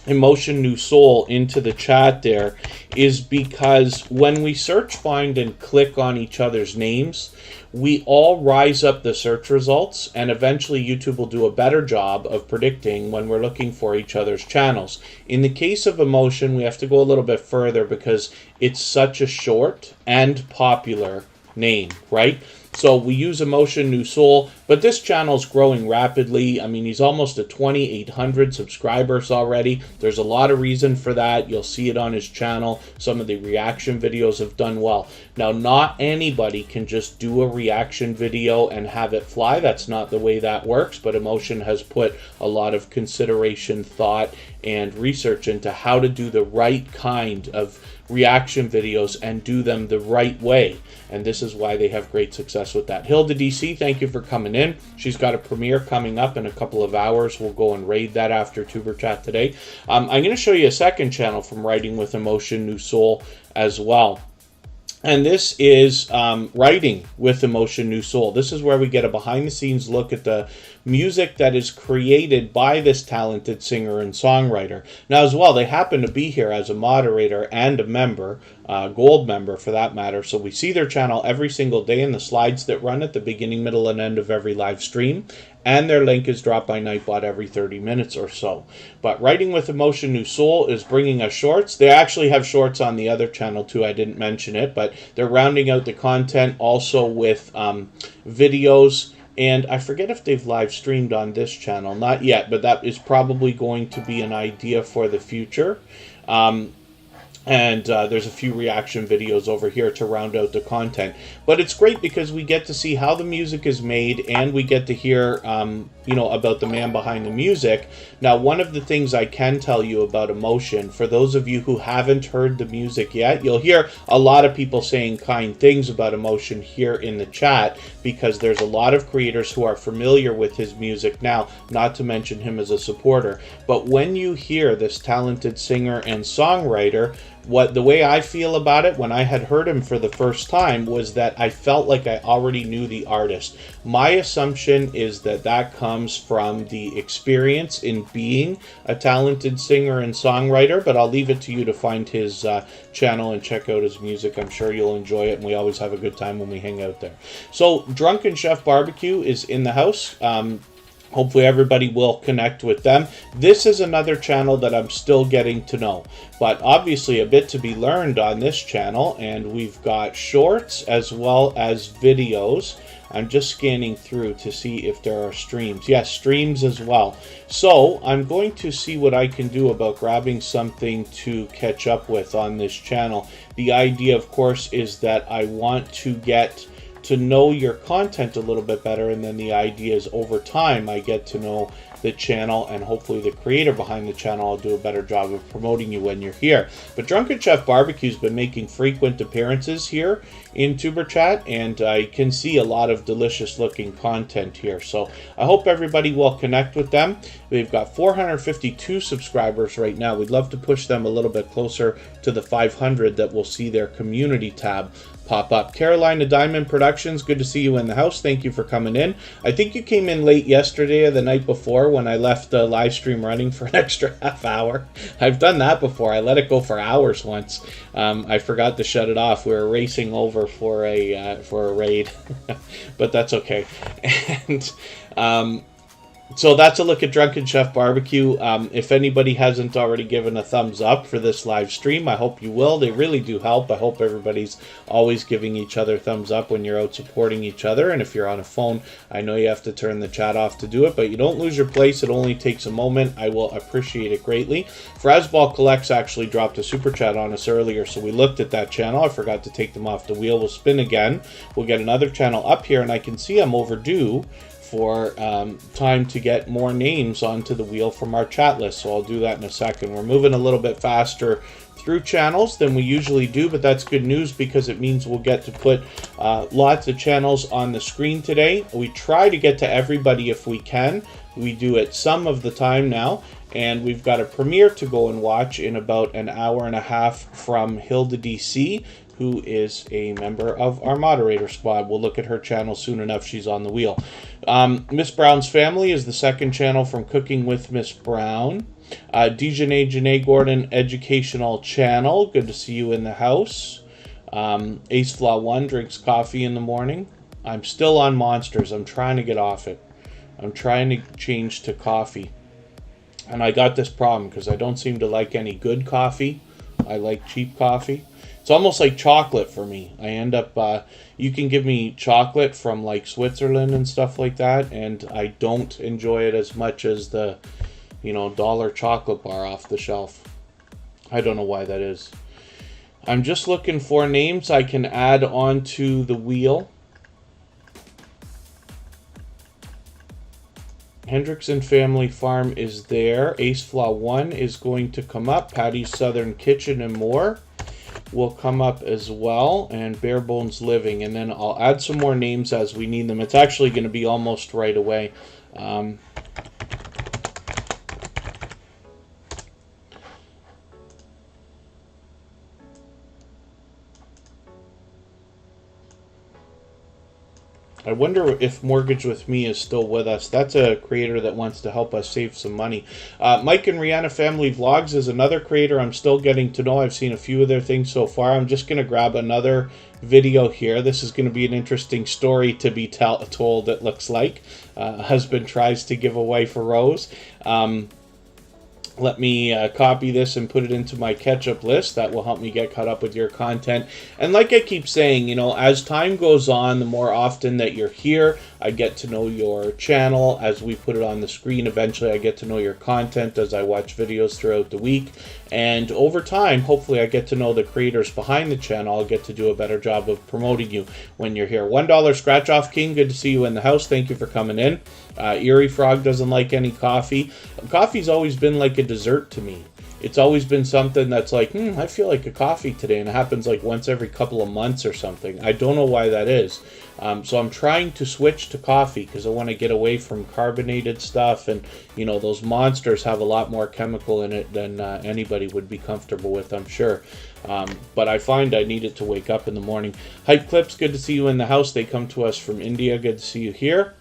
Emotion New Soul into the chat there is because when we search, find, and click on each other's names, we all rise up the search results, and eventually YouTube will do a better job of predicting when we're looking for each other's channels. In the case of Emotion, we have to go a little bit further because it's such a short and popular name, right? So we use Emotion New Soul, but this channel is growing rapidly. I mean, he's almost at 2,800 subscribers already. There's a lot of reason for that. You'll see it on his channel. Some of the reaction videos have done well. Now, not anybody can just do a reaction video and have it fly. That's not the way that works, but Emotion has put a lot of consideration, thought, and research into how to do the right kind of reaction videos and do them the right way. And this is why they have great success with that. Hilda DC, thank you for coming in. She's got a premiere coming up in a couple of hours. We'll go and raid that after Tuber Chat today. I'm going to show you a second channel from Writing with Emotion, New Soul as well. And this is Writing with Emotion, New Soul. This is where we get a behind-the-scenes look at the music that is created by this talented singer and songwriter. Now, as well, they happen to be here as a moderator and a member, gold member for that matter. So we see their channel every single day in the slides that run at the beginning, middle, and end of every live stream. And their link is dropped by Nightbot every 30 minutes or so. But Writing with Emotion, New Soul is bringing us shorts. They actually have shorts on the other channel too. I didn't mention it, but they're rounding out the content also with videos. And I forget if they've live streamed on this channel. Not yet, but that is probably going to be an idea for the future. And there's a few reaction videos over here to round out the content. But it's great because we get to see how the music is made, and we get to hear, you know, about the man behind the music. Now, one of the things I can tell you about Emotion, for those of you who haven't heard the music yet, you'll hear a lot of people saying kind things about Emotion here in the chat, because there's a lot of creators who are familiar with his music now, not to mention him as a supporter. But when you hear this talented singer and songwriter, the way I feel about it when I had heard him for the first time was that I felt like I already knew the artist. My assumption is that that comes from the experience in being a talented singer and songwriter, but I'll leave it to you to find his channel and check out his music. I'm sure you'll enjoy it, and we always have a good time when we hang out there. So Drunken Chef Barbecue is in the house. Hopefully everybody will connect with them. This is another channel that I'm still getting to know, but obviously a bit to be learned on this channel, and we've got shorts as well as videos. I'm just scanning through to see if there are streams. Yes, streams as well. So I'm going to see what I can do about grabbing something to catch up with on this channel. The idea, of course, is that I want to get to know your content a little bit better, and then the idea is over time I get to know the channel, and hopefully the creator behind the channel will do a better job of promoting you when you're here. But Drunken Chef Barbecue's been making frequent appearances here in Tuber Chat, and I can see a lot of delicious looking content here. So I hope everybody will connect with them. They've got 452 subscribers right now. We'd love to push them a little bit closer to the 500 that will see their community tab pop up. Carolina Diamond Productions, good to see you in the house. Thank you for coming in. I think you came in late yesterday or the night before when I left the live stream running for an extra half hour. I've done that before. I let it go for hours once. I forgot to shut it off. We were racing over for a raid, but that's okay. And so that's a look at Drunken Chef Barbecue. If anybody hasn't already given a thumbs up for this live stream, I hope you will. They really do help. I hope everybody's always giving each other thumbs up when you're out supporting each other. And if you're on a phone, I know you have to turn the chat off to do it, but you don't lose your place. It only takes a moment. I will appreciate it greatly. Frasball Collects actually dropped a super chat on us earlier, so we looked at that channel. I forgot to take them off the wheel. We'll spin again. We'll get another channel up here, and I can see I'm overdue for time to get more names onto the wheel from our chat list, so I'll do that in a second. We're moving a little bit faster through channels than we usually do, but that's good news because it means we'll get to put lots of channels on the screen today. We try to get to everybody if we can. We do it some of the time now, and we've got a premiere to go and watch in about an hour and a half from Hilda DC, who is a member of our moderator squad. We'll look at her channel soon enough. She's on the wheel. Miss Brown's Family is the second channel from Cooking with Miss Brown. Janae Gordon Educational Channel. Good to see you in the house. Ace Flaw 1 drinks coffee in the morning. I'm still on Monsters. I'm trying to get off it. I'm trying to change to coffee. And I got this problem because I don't seem to like any good coffee. I like cheap coffee. It's almost like chocolate for me. I end up, you can give me chocolate from like Switzerland and stuff like that, and I don't enjoy it as much as the, you know, dollar chocolate bar off the shelf. I don't know why that is. I'm just looking for names I can add onto the wheel. Hendrickson Family Farm is there. Ace Flaw 1 is going to come up. Patty's Southern Kitchen and More will come up as well, and Bare Bones Living, and then I'll add some more names as we need them. It's actually going to be almost right away. I wonder if Mortgage With Me is still with us. That's a creator that wants to help us save some money. Mike and Rihanna Family Vlogs is another creator I'm still getting to know. I've seen a few of their things so far. I'm just going to grab another video here. This is going to be an interesting story to be told, it looks like. Husband tries to give away for Rose. Let me copy this and put it into my catch-up list. That will help me get caught up with your content. And like I keep saying, you know, as time goes on, the more often that you're here, I get to know your channel as we put it on the screen. Eventually, I get to know your content as I watch videos throughout the week. And over time, hopefully, I get to know the creators behind the channel. I'll get to do a better job of promoting you when you're here. $1 Scratch Off King, good to see you in the house. Thank you for coming in. Eerie Frog doesn't like any coffee. Coffee's always been like a dessert to me. It's always been something that's like, I feel like a coffee today, and it happens like once every couple of months or something. I don't know why that is. So I'm trying to switch to coffee because I want to get away from carbonated stuff, and you know, those monsters have a lot more chemical in it than anybody would be comfortable with, I'm sure. But I find I need it to wake up in the morning. Hype Clips, good to see you in the house. They come to us from India. Good to see you here.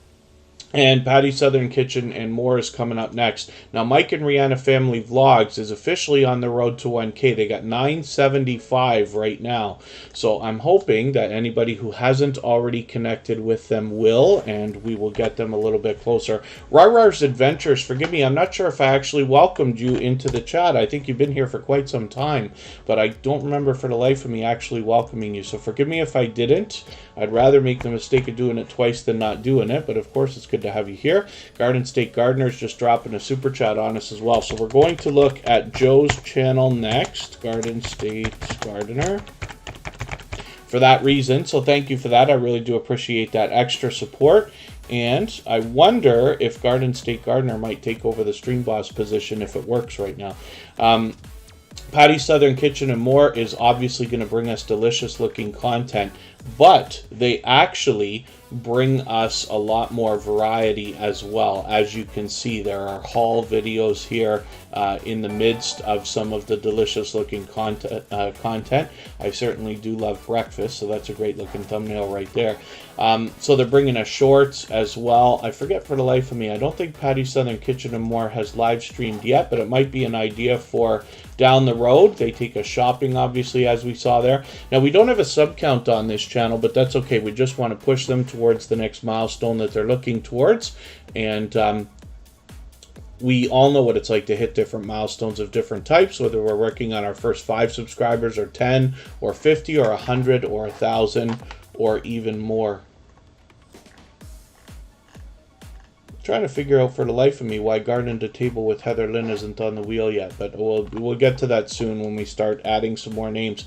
And Patty's Southern Kitchen and More is coming up next. Now, Mike and Rihanna Family Vlogs is officially on the road to 1K. They got 975 right now. So I'm hoping that anybody who hasn't already connected with them will, and we will get them a little bit closer. Rarar's Adventures, forgive me, I'm not sure if I actually welcomed you into the chat. I think you've been here for quite some time, but I don't remember for the life of me actually welcoming you. So forgive me if I didn't. I'd rather make the mistake of doing it twice than not doing it, but of course it's good to have you here. Garden State Gardener's just dropping a super chat on us as well. So we're going to look at Joe's channel next, Garden State Gardener, for that reason. So thank you for that. I really do appreciate that extra support. And I wonder if Garden State Gardener might take over the Stream Boss position if it works right now. Patty's Southern Kitchen and More is obviously going to bring us delicious looking content, but they actually bring us a lot more variety as well. As you can see, there are haul videos here in the midst of some of the delicious looking content. I certainly do love breakfast, so that's a great looking thumbnail right there. So they're bringing us shorts as well. I forget for the life of me, I don't think Patty's Southern Kitchen and More has live streamed yet, but it might be an idea for down the road. They take us shopping, obviously, as we saw there. Now, we don't have a sub count on this channel, but that's okay. We just want to push them towards the next milestone that they're looking towards. And we all know what it's like to hit different milestones of different types, whether we're working on our first 5 subscribers or 10 or 50 or 100 or 1,000 or even more. Trying to figure out for the life of me why Garden to Table with Heather Lynn isn't on the wheel yet, but we'll get to that soon when we start adding some more names.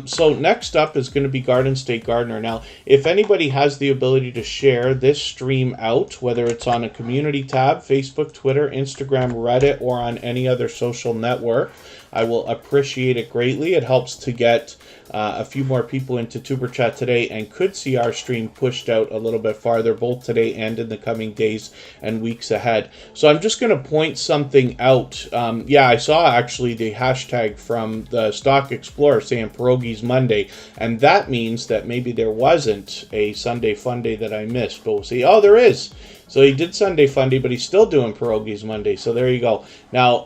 So next up is going to be Garden State Gardener. Now, if anybody has the ability to share this stream out, whether it's on a community tab, Facebook, Twitter, Instagram, Reddit, or on any other social network, I will appreciate it greatly. It helps to get a few more people into Tuber Chat today and could see our stream pushed out a little bit farther, both today and in the coming days and weeks ahead. So I'm just going to point something out. Yeah, I saw actually the hashtag from the Stock Explorer saying Pierogies Monday, and that means that maybe there wasn't a Sunday Fun Day that I missed, but we'll see. Oh, there is. So he did Sunday Fun Day, but he's still doing Pierogies Monday. So there you go. Now,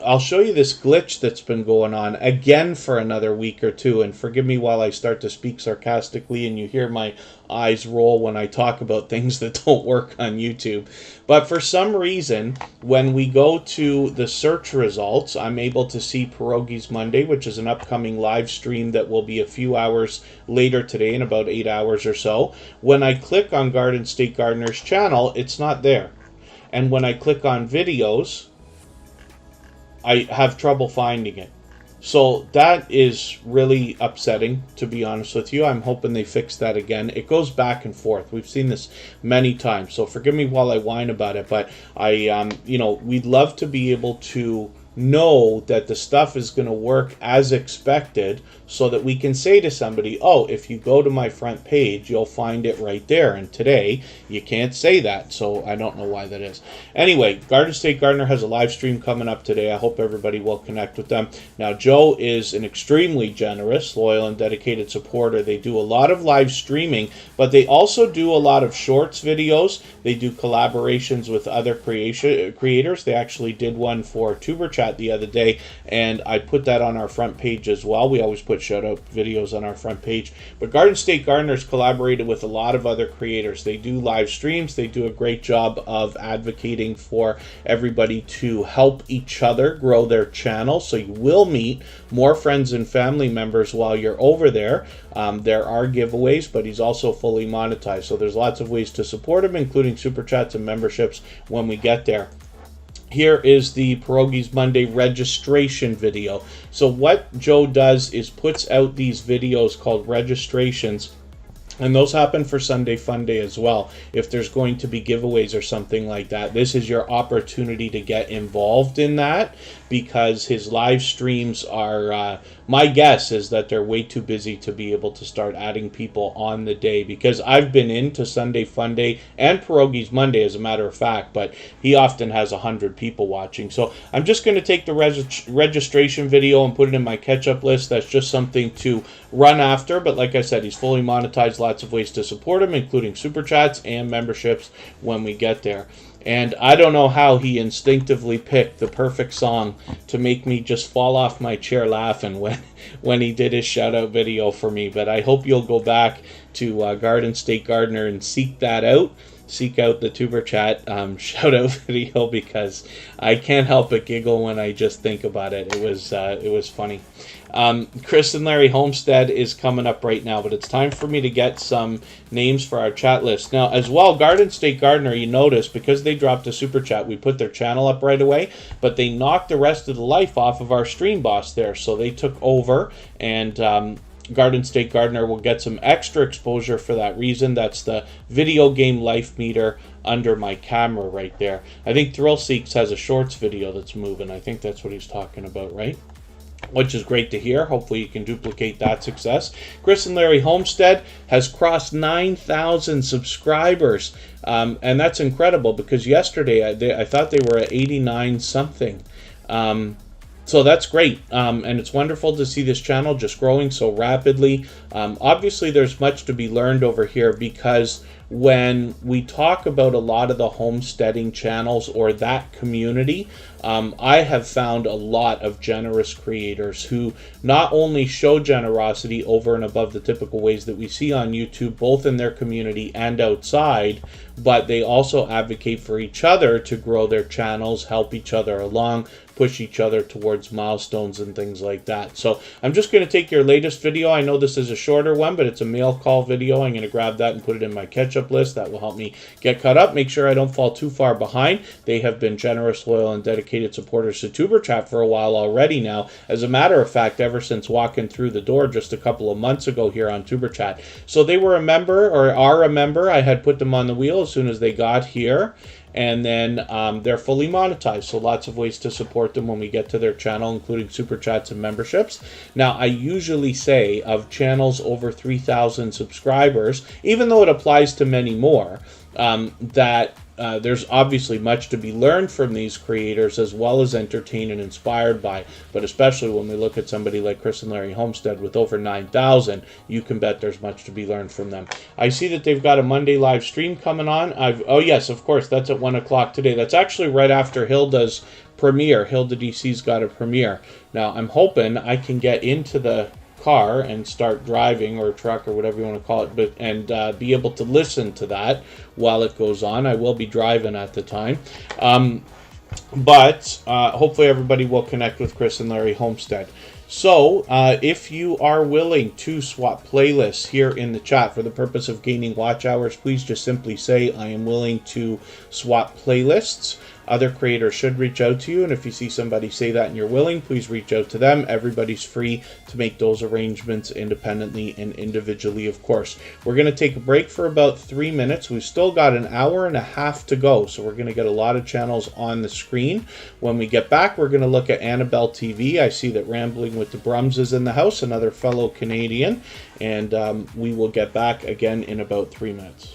I'll show you this glitch that's been going on again for another week or two. And forgive me while I start to speak sarcastically and you hear my eyes roll when I talk about things that don't work on YouTube. But for some reason, when we go to the search results, I'm able to see Pierogies Monday, which is an upcoming live stream that will be a few hours later today, in about 8 hours or so. When I click on Garden State Gardener's channel, it's not there. And when I click on videos, I have trouble finding it. So that is really upsetting, to be honest with you. I'm hoping they fix that again. It goes back and forth. We've seen this many times, so forgive me while I whine about it. But we'd love to be able to know that the stuff is going to work as expected, so that we can say to somebody, oh, if you go to my front page, you'll find it right there. And today, you can't say that, so I don't know why that is. Anyway, Garden State Gardener has a live stream coming up today. I hope everybody will connect with them. Now, Joe is an extremely generous, loyal, and dedicated supporter. They do a lot of live streaming, but they also do a lot of shorts videos. They do collaborations with other creators. They actually did one for Superchat the other day, and I put that on our front page as well. We always put shout out videos on our front page. But Garden State Gardeners collaborated with a lot of other creators. They do live streams. They do a great job of advocating for everybody to help each other grow their channel. So you will meet more friends and family members while you're over there. There are giveaways, but he's also fully monetized. So there's lots of ways to support him, including super chats and memberships when we get there. Here is the Pierogies Monday registration video. So what Joe does is puts out these videos called registrations, and those happen for Sunday Fun Day as well. If there's going to be giveaways or something like that, this is your opportunity to get involved in that, because his live streams are, my guess is that they're way too busy to be able to start adding people on the day, because I've been into Sunday Fun Day and Pierogies Monday, as a matter of fact, but he often has 100 people watching. So I'm just going to take the registration video and put it in my catch-up list. That's just something to run after, but like I said, he's fully monetized. Lots of ways to support him, including super chats and memberships when we get there. And I don't know how he instinctively picked the perfect song to make me just fall off my chair laughing when he did his shout out video for me. But I hope you'll go back to Garden State Gardener and seek that out. Seek out the Tuber Chat shout out video, because I can't help but giggle when I just think about it. It was funny. Chris and Larry Homestead is coming up right now, but it's time for me to get some names for our chat list. Now, as well, Garden State Gardener, you notice, because they dropped a super chat, we put their channel up right away, but they knocked the rest of the life off of our stream boss there, so they took over, and Garden State Gardener will get some extra exposure for that reason. That's the video game life meter under my camera right there. I think Thrill Seeks has a shorts video that's moving. I think that's what he's talking about, right? Which is great to hear. Hopefully you can duplicate that success. Chris and Larry Homestead has crossed 9,000 subscribers. And that's incredible, because yesterday I thought they were at 89 something. So that's great, and it's wonderful to see this channel just growing so rapidly. Obviously, there's much to be learned over here, because when we talk about a lot of the homesteading channels or that community, I have found a lot of generous creators who not only show generosity over and above the typical ways that we see on YouTube, both in their community and outside, but they also advocate for each other to grow their channels, help each other along, push each other towards milestones and things like that. So I'm just going to take your latest video. I know this is a shorter one, but it's a mail call video. I'm going to grab that and put it in my catch-up list. That will help me get caught up, make sure I don't fall too far behind. They have been generous, loyal, and dedicated supporters to Tuber Chat for a while already now. As a matter of fact, ever since walking through the door just a couple of months ago here on Tuber Chat. So they were a member, or are a member. I had put them on the wheel as soon as they got here. And then they're fully monetized, so lots of ways to support them when we get to their channel, including super chats and memberships. Now, I usually say of channels over 3,000 subscribers, even though it applies to many more, that there's obviously much to be learned from these creators, as well as entertained and inspired by. But especially when we look at somebody like Chris and Larry Homestead with over 9,000, you can bet there's much to be learned from them. I see that they've got a Monday live stream coming on. Oh yes, of course, that's at 1 o'clock today. That's actually right after Hilda's premiere. Hilda DC's got a premiere. Now, I'm hoping I can get into the car and start driving, or truck, or whatever you want to call it, and be able to listen to that while it goes on. I will be driving at the time, but hopefully everybody will connect with Chris and Larry Homestead. So if you are willing to swap playlists here in the chat for the purpose of gaining watch hours, please just simply say, I am willing to swap playlists. Other creators should reach out to you, and if you see somebody say that and you're willing, please reach out to them. Everybody's free to make those arrangements independently and individually, of course. We're going to take a break for about 3 minutes. We've still got an hour and a half to go, so we're going to get a lot of channels on the screen. When we get back, we're going to look at Annabelle TV. I see that Rambling with the Brums is in the house, another fellow Canadian, and we will get back again in about 3 minutes.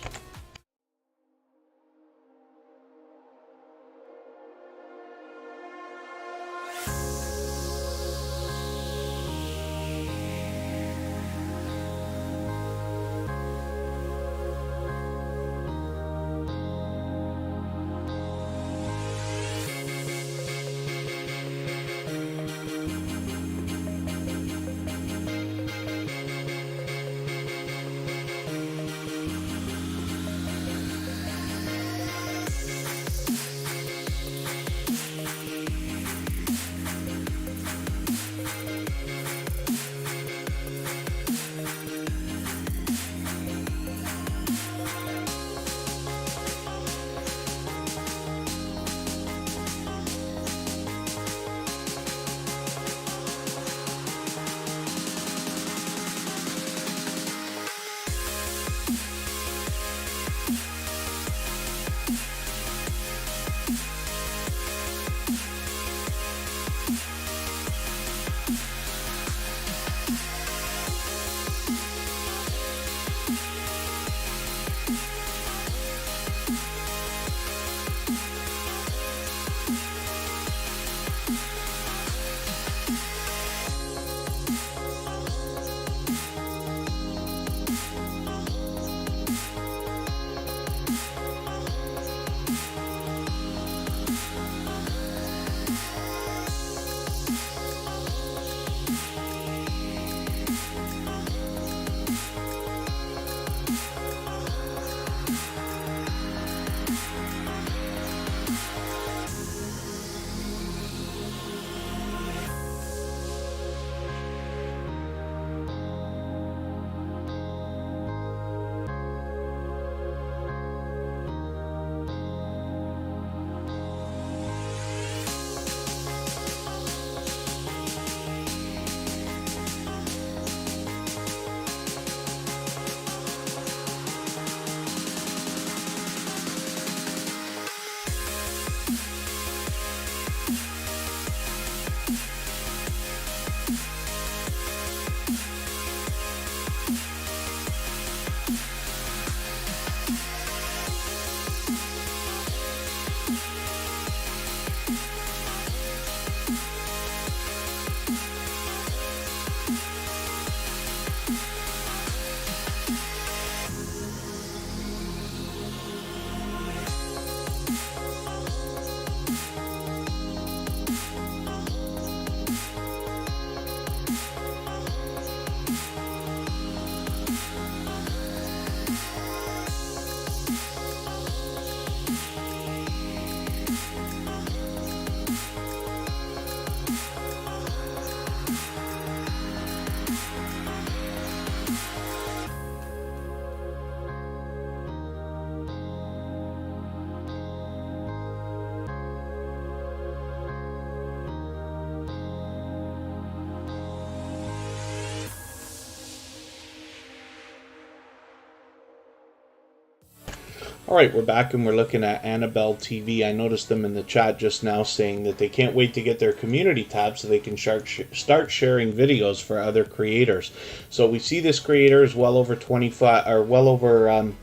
All right, we're back and we're looking at Annabelle TV. I noticed them in the chat just now saying that they can't wait to get their community tab so they can start sharing videos for other creators. So we see this creator is well over 25 or well over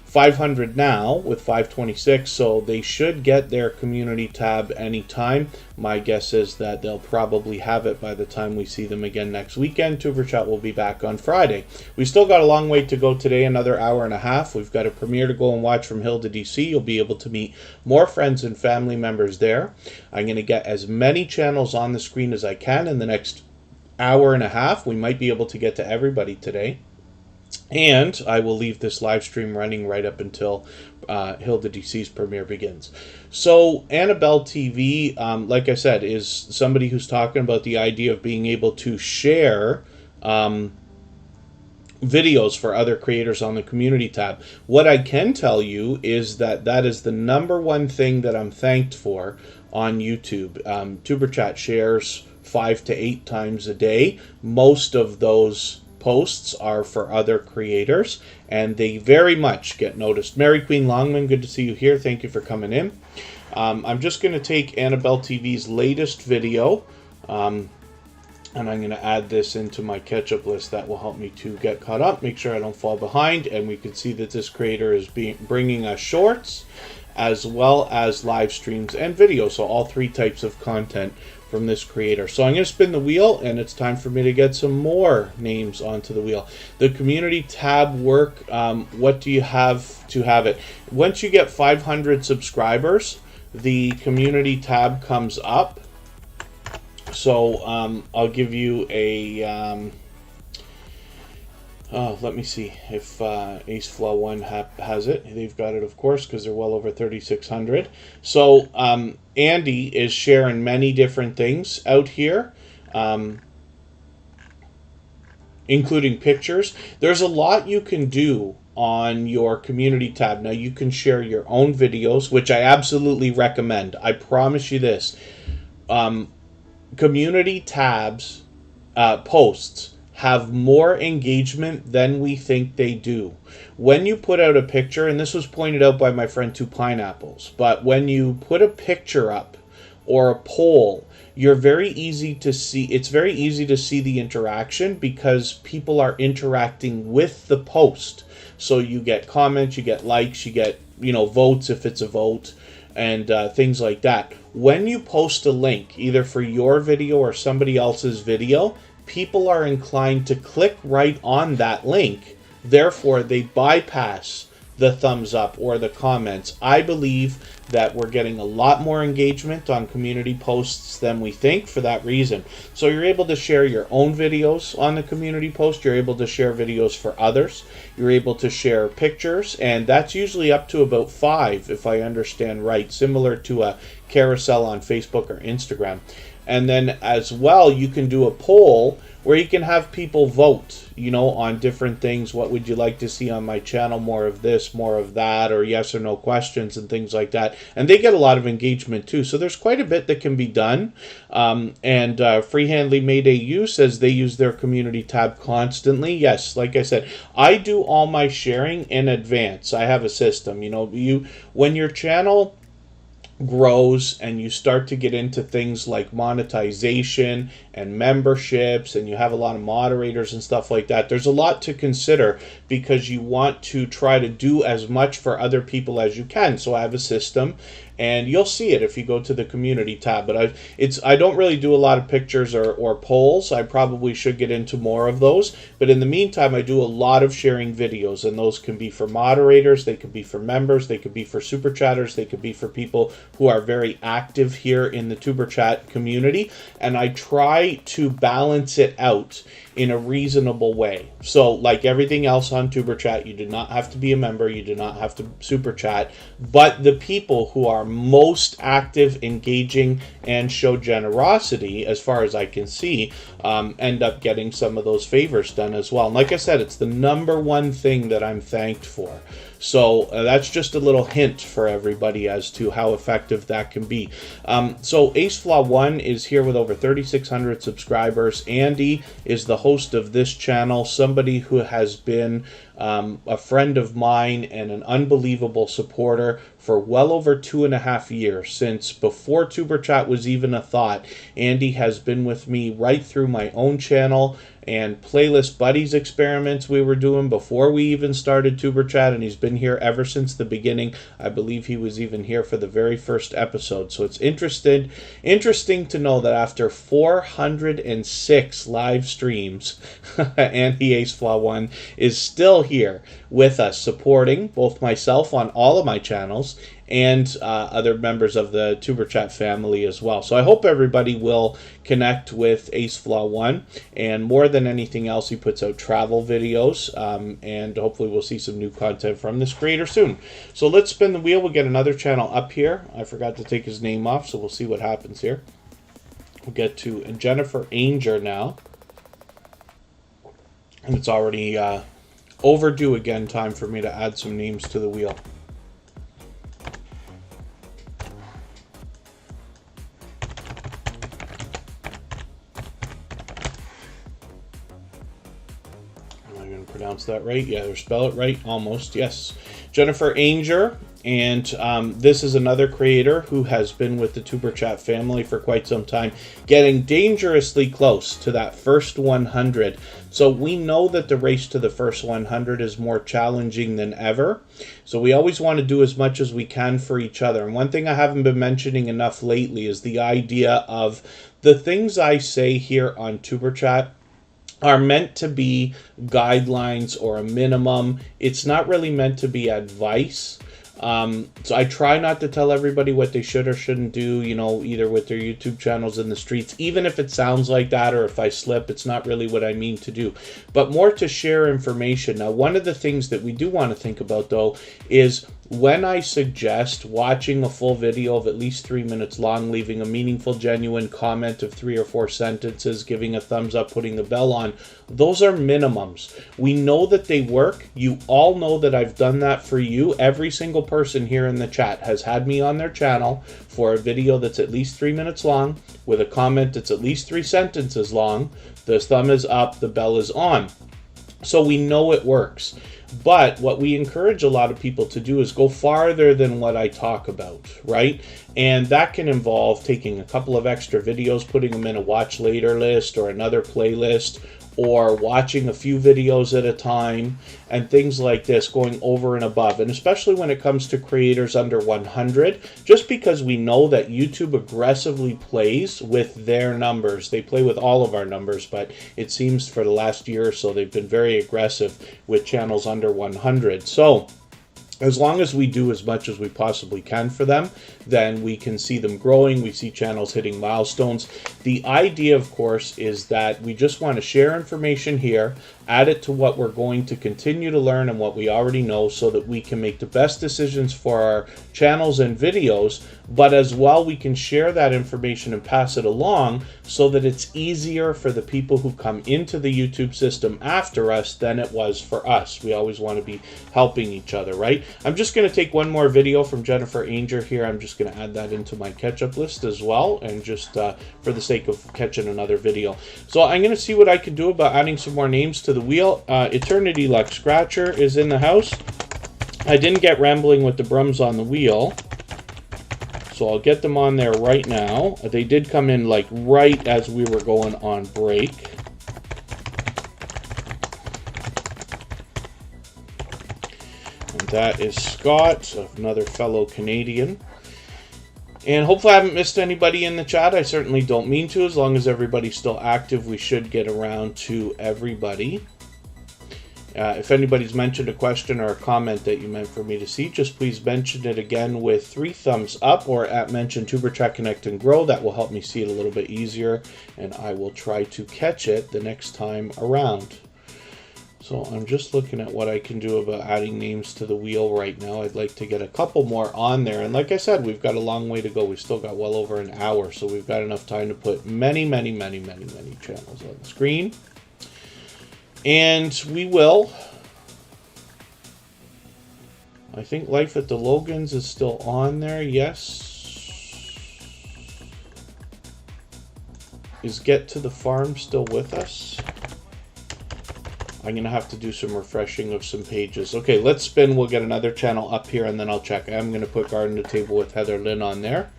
500 now with 526, so they should get their community tab anytime. My guess is that they'll probably have it by the time we see them again next weekend. Superchat will be back on Friday. We still got a long way to go today, another hour and a half. We've got a premiere to go and watch from Hilda DC. You'll be able to meet more friends and family members there. I'm going to get as many channels on the screen as I can in the next hour and a half. We might be able to get to everybody today. And I will leave this live stream running right up until Hilda DC's premiere begins. So Annabelle TV, like I said, is somebody who's talking about the idea of being able to share videos for other creators on the community tab. What I can tell you is that that is the #1 thing that I'm thanked for on YouTube. Superchat shares 5 to 8 times a day. Most of those posts are for other creators, and they very much get noticed. Mary Queen Longman, good to see you here. Thank you for coming in. I'm just going to take Annabelle TV's latest video, and I'm going to add this into my catch-up list. That will help me to get caught up, make sure I don't fall behind, and we can see that this creator is bringing us shorts as well as live streams and videos, so all 3 types of content from this creator. So I'm going to spin the wheel, and it's time for me to get some more names onto the wheel. The community tab work, what do you have to have it? Once you get 500 subscribers, the community tab comes up. So I'll give you a let me see if AceFlaw1 has it. They've got it, of course, because they're well over 3,600. So Andy is sharing many different things out here, including pictures. There's a lot you can do on your community tab. Now, you can share your own videos, which I absolutely recommend. I promise you this. Community tabs posts have more engagement than we think they do. When you put out a picture, and this was pointed out by my friend Two Pineapples, but when you put a picture up or a poll, you're very easy to see. It's very easy to see the interaction because people are interacting with the post. So you get comments, you get likes, you get, votes if it's a vote, and things like that. When you post a link, either for your video or somebody else's video, people are inclined to click right on that link. Therefore, they bypass the thumbs up or the comments. I believe that we're getting a lot more engagement on community posts than we think for that reason. So you're able to share your own videos on the community post. You're able to share videos for others. You're able to share pictures, and that's usually up to about 5, if I understand right, similar to a carousel on Facebook or Instagram. And then as well, you can do a poll where you can have people vote, on different things. What would you like to see on my channel? More of this, more of that, or yes or no questions and things like that. And they get a lot of engagement too. So there's quite a bit that can be done. Freehandly Made AU says they use their community tab constantly. Yes, like I said, I do all my sharing in advance. I have a system. When your channel grows and you start to get into things like monetization and memberships, and you have a lot of moderators and stuff like that, there's a lot to consider because you want to try to do as much for other people as you can. So I have a system, and you'll see it if you go to the community tab. But I don't really do a lot of pictures or polls. I probably should get into more of those. But in the meantime, I do a lot of sharing videos, and those can be for moderators, they could be for members, they could be for super chatters, they could be for people who are very active here in the Tuber Chat community. And I try to balance it out in a reasonable way. So like everything else on Tuber Chat, you do not have to be a member, you do not have to super chat, but the people who are most active, engaging, and show generosity, as far as I can see, end up getting some of those favors done as well. And like I said, it's the #1 thing that I'm thanked for. So that's just a little hint for everybody as to how effective that can be. So AceFlaw1 is here with over 3,600 subscribers. Andy is the host of this channel, somebody who has been a friend of mine and an unbelievable supporter for well over 2.5 years. Since before Tuber Chat was even a thought, Andy has been with me right through my own channel and Playlist Buddies experiments we were doing before we even started Tuber Chat, and he's been here ever since the beginning. I believe he was even here for the very first episode. So it's interesting to know that after 406 live streams, Andy AceFlaw1 is still here with us, supporting both myself on all of my channels and other members of the Tuber Chat family as well. So I hope everybody will connect with AceFlaw1, and more than anything else, he puts out travel videos, and hopefully we'll see some new content from this creator soon. So let's spin the wheel. We'll get another channel up here. I forgot to take his name off, so we'll see what happens here. We'll get to Jennifer Ainger now. And it's already overdue again, time for me to add some names to the wheel. Am I going to pronounce that right? Yeah, or spell it right? Almost, yes. Jennifer Ainger. And this is another creator who has been with the Superchat family for quite some time, getting dangerously close to that first 100. So we know that the race to the first 100 is more challenging than ever. So we always want to do as much as we can for each other. And one thing I haven't been mentioning enough lately is the idea of the things I say here on Superchat are meant to be guidelines or a minimum. It's not really meant to be advice. So I try not to tell everybody what they should or shouldn't do, you know, either with their YouTube channels in the streets. Even if it sounds like that, or if I slip, it's not really what I mean to do. But more to share information. Now, one of the things that we do want to think about, though, is when I suggest watching a full video of at least 3 minutes long, leaving a meaningful, genuine comment of 3 or 4 sentences, giving a thumbs up, putting the bell on, those are minimums. We know that they work. You all know that I've done that for you. Every single person here in the chat has had me on their channel for a video that's at least 3 minutes long, with a comment that's at least 3 sentences long. The thumb is up, the bell is on. So we know it works. But what we encourage a lot of people to do is go farther than what I talk about, right? And that can involve taking a couple of extra videos, putting them in a watch later list or another playlist, or watching a few videos at a time, and things like this, going over and above. And especially when it comes to creators under 100, just because we know that YouTube aggressively plays with their numbers. They play with all of our numbers, but it seems for the last year or so, they've been very aggressive with channels under 100. So as long as we do as much as we possibly can for them, then we can see them growing. We see channels hitting milestones. The idea, of course, is that we just want to share information here, add it to what we're going to continue to learn and what we already know, so that we can make the best decisions for our channels and videos, but as well we can share that information and pass it along so that it's easier for the people who come into the YouTube system after us than it was for us. We always want to be helping each other, right? I'm just going to take one more video from Jennifer Ainger here. I'm just going to add that into my catch-up list as well, and just for the sake of catching another video. So I'm going to see what I can do about adding some more names to the wheel. Eternity Luck Scratcher is in the house. I didn't get rambling with the brums on the wheel, so I'll get them on there right now. They did come in like right as we were going on break. And that is Scott, another fellow Canadian. And hopefully I haven't missed anybody in the chat. I certainly don't mean to. As long as everybody's still active, we should get around to everybody. If anybody's mentioned a question or a comment that you meant for me to see, just please mention it again with 3 thumbs up, or at mention Superchat Connect and Grow. That will help me see it a little bit easier, and I will try to catch it the next time around. So I'm just looking at what I can do about adding names to the wheel right now. I'd like to get a couple more on there. And like I said, we've got a long way to go. We've still got well over an hour, so we've got enough time to put many channels on the screen. And we will. I think Life at the Logans is still on there. Yes. Is Get to the Farm still with us? I'm going to have to do some refreshing of some pages. Okay, let's spin. We'll get another channel up here, and then I'll check. I'm going to put Garden to Table with Heather Lynn on there.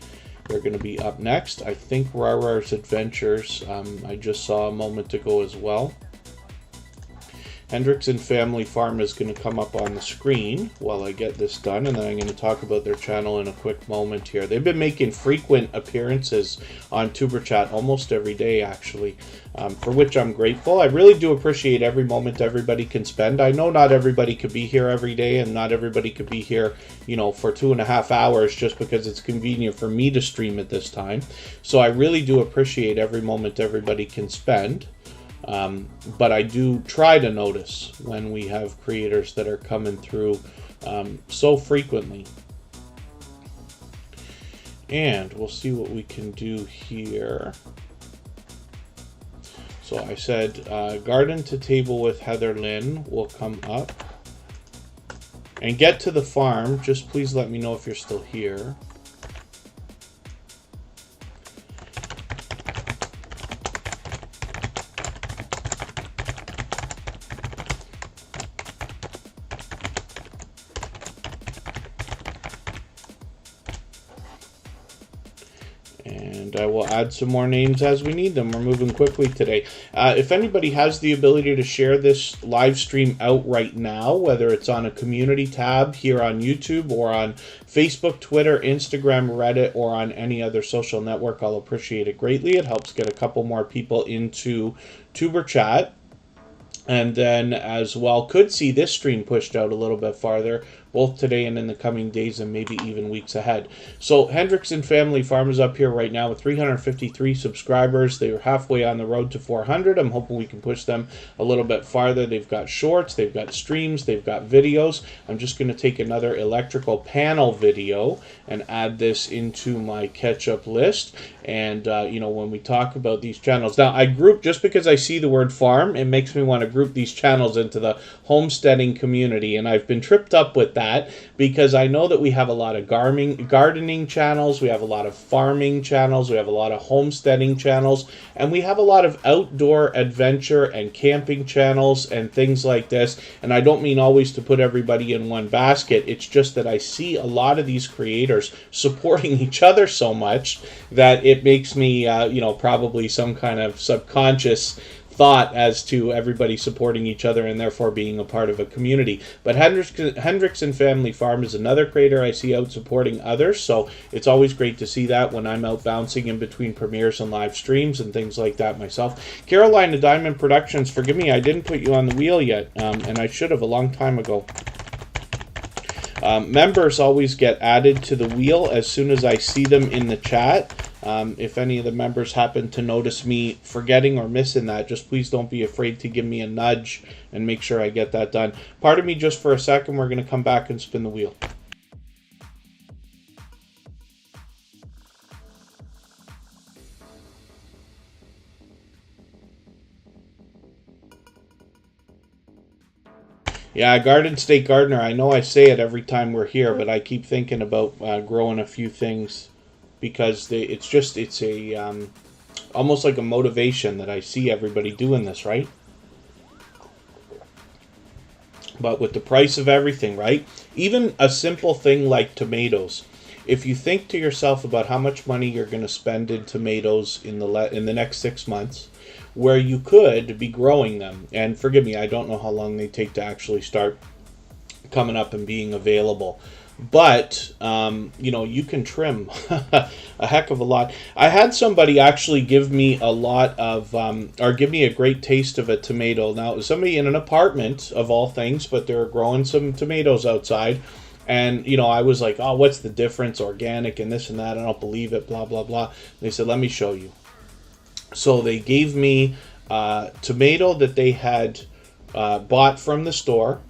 They're going to be up next. I think Rarar's Adventures, I just saw a moment ago as well. Hendrickson Family Farm is going to come up on the screen while I get this done, and then I'm going to talk about their channel in a quick moment here. They've been making frequent appearances on Superchat almost every day, actually, for which I'm grateful. I really do appreciate every moment everybody can spend. I know not everybody could be here every day, and not everybody could be here, you know, for 2.5 hours just because it's convenient for me to stream at this time. So I really do appreciate every moment everybody can spend. But I do try to notice when we have creators that are coming through so frequently. And we'll see what we can do here. So So I said garden to table with Heather Lynn will come up. And get to the farm. Just please let me know if you're still here. And I will add some more names as we need them. We're moving quickly today. If anybody has the ability to share this live stream out right now, whether it's on a community tab here on YouTube or on Facebook, Twitter, Instagram, Reddit, or on any other social network, I'll appreciate it greatly. It helps get a couple more people into Tuber Chat. And then as well, could see this stream pushed out a little bit farther, both today and in the coming days and maybe even weeks ahead. So Hendrickson Family Farm is up here right now with 353 subscribers. They are halfway on the road to 400. I'm hoping we can push them a little bit farther. They've got shorts, they've got streams, they've got videos. I'm just going to take another electrical panel video and add this into my catch-up list. And, you know, when we talk about these channels, now I group, just because I see the word farm, it makes me want to group these channels into the homesteading community. And I've been tripped up with that because I know that we have a lot of gardening channels, we have a lot of farming channels, we have a lot of homesteading channels, and we have a lot of outdoor adventure and camping channels and things like this. And I don't mean always to put everybody in one basket. It's just that I see a lot of these creators supporting each other so much that it makes me, you know, probably some kind of subconscious thought as to everybody supporting each other and therefore being a part of a community. But Hendrickson Family Farm is another creator I see out supporting others, so it's always great to see that when I'm out bouncing in between premieres and live streams and things like that myself. Carolina Diamond Productions, forgive me, I didn't put you on the wheel yet, and I should have a long time ago. Members always get added to the wheel as soon as I see them in the chat. If any of the members happen to notice me forgetting or missing that, just please don't be afraid to give me a nudge and make sure I get that done. Pardon me just for a second. We're going to come back and spin the wheel. Yeah, Garden State Gardener. I know I say it every time we're here, but I keep thinking about growing a few things because it's a almost like a motivation that I see everybody doing this, right? But with the price of everything, right? Even a simple thing like tomatoes. If you think to yourself about how much money you're going to spend in tomatoes in the next 6 months, where you could be growing them, and forgive me, I don't know how long they take to actually start coming up and being available, but you know, you can trim a heck of a lot. I had somebody actually give me a lot of or give me a great taste of a tomato. Now it was somebody in an apartment of all things, but they were growing some tomatoes outside. And, you know, I was like, oh, what's the difference, organic and this and that, I don't believe it, blah, blah, blah. They said, let me show you. So they gave me tomato that they had bought from the store,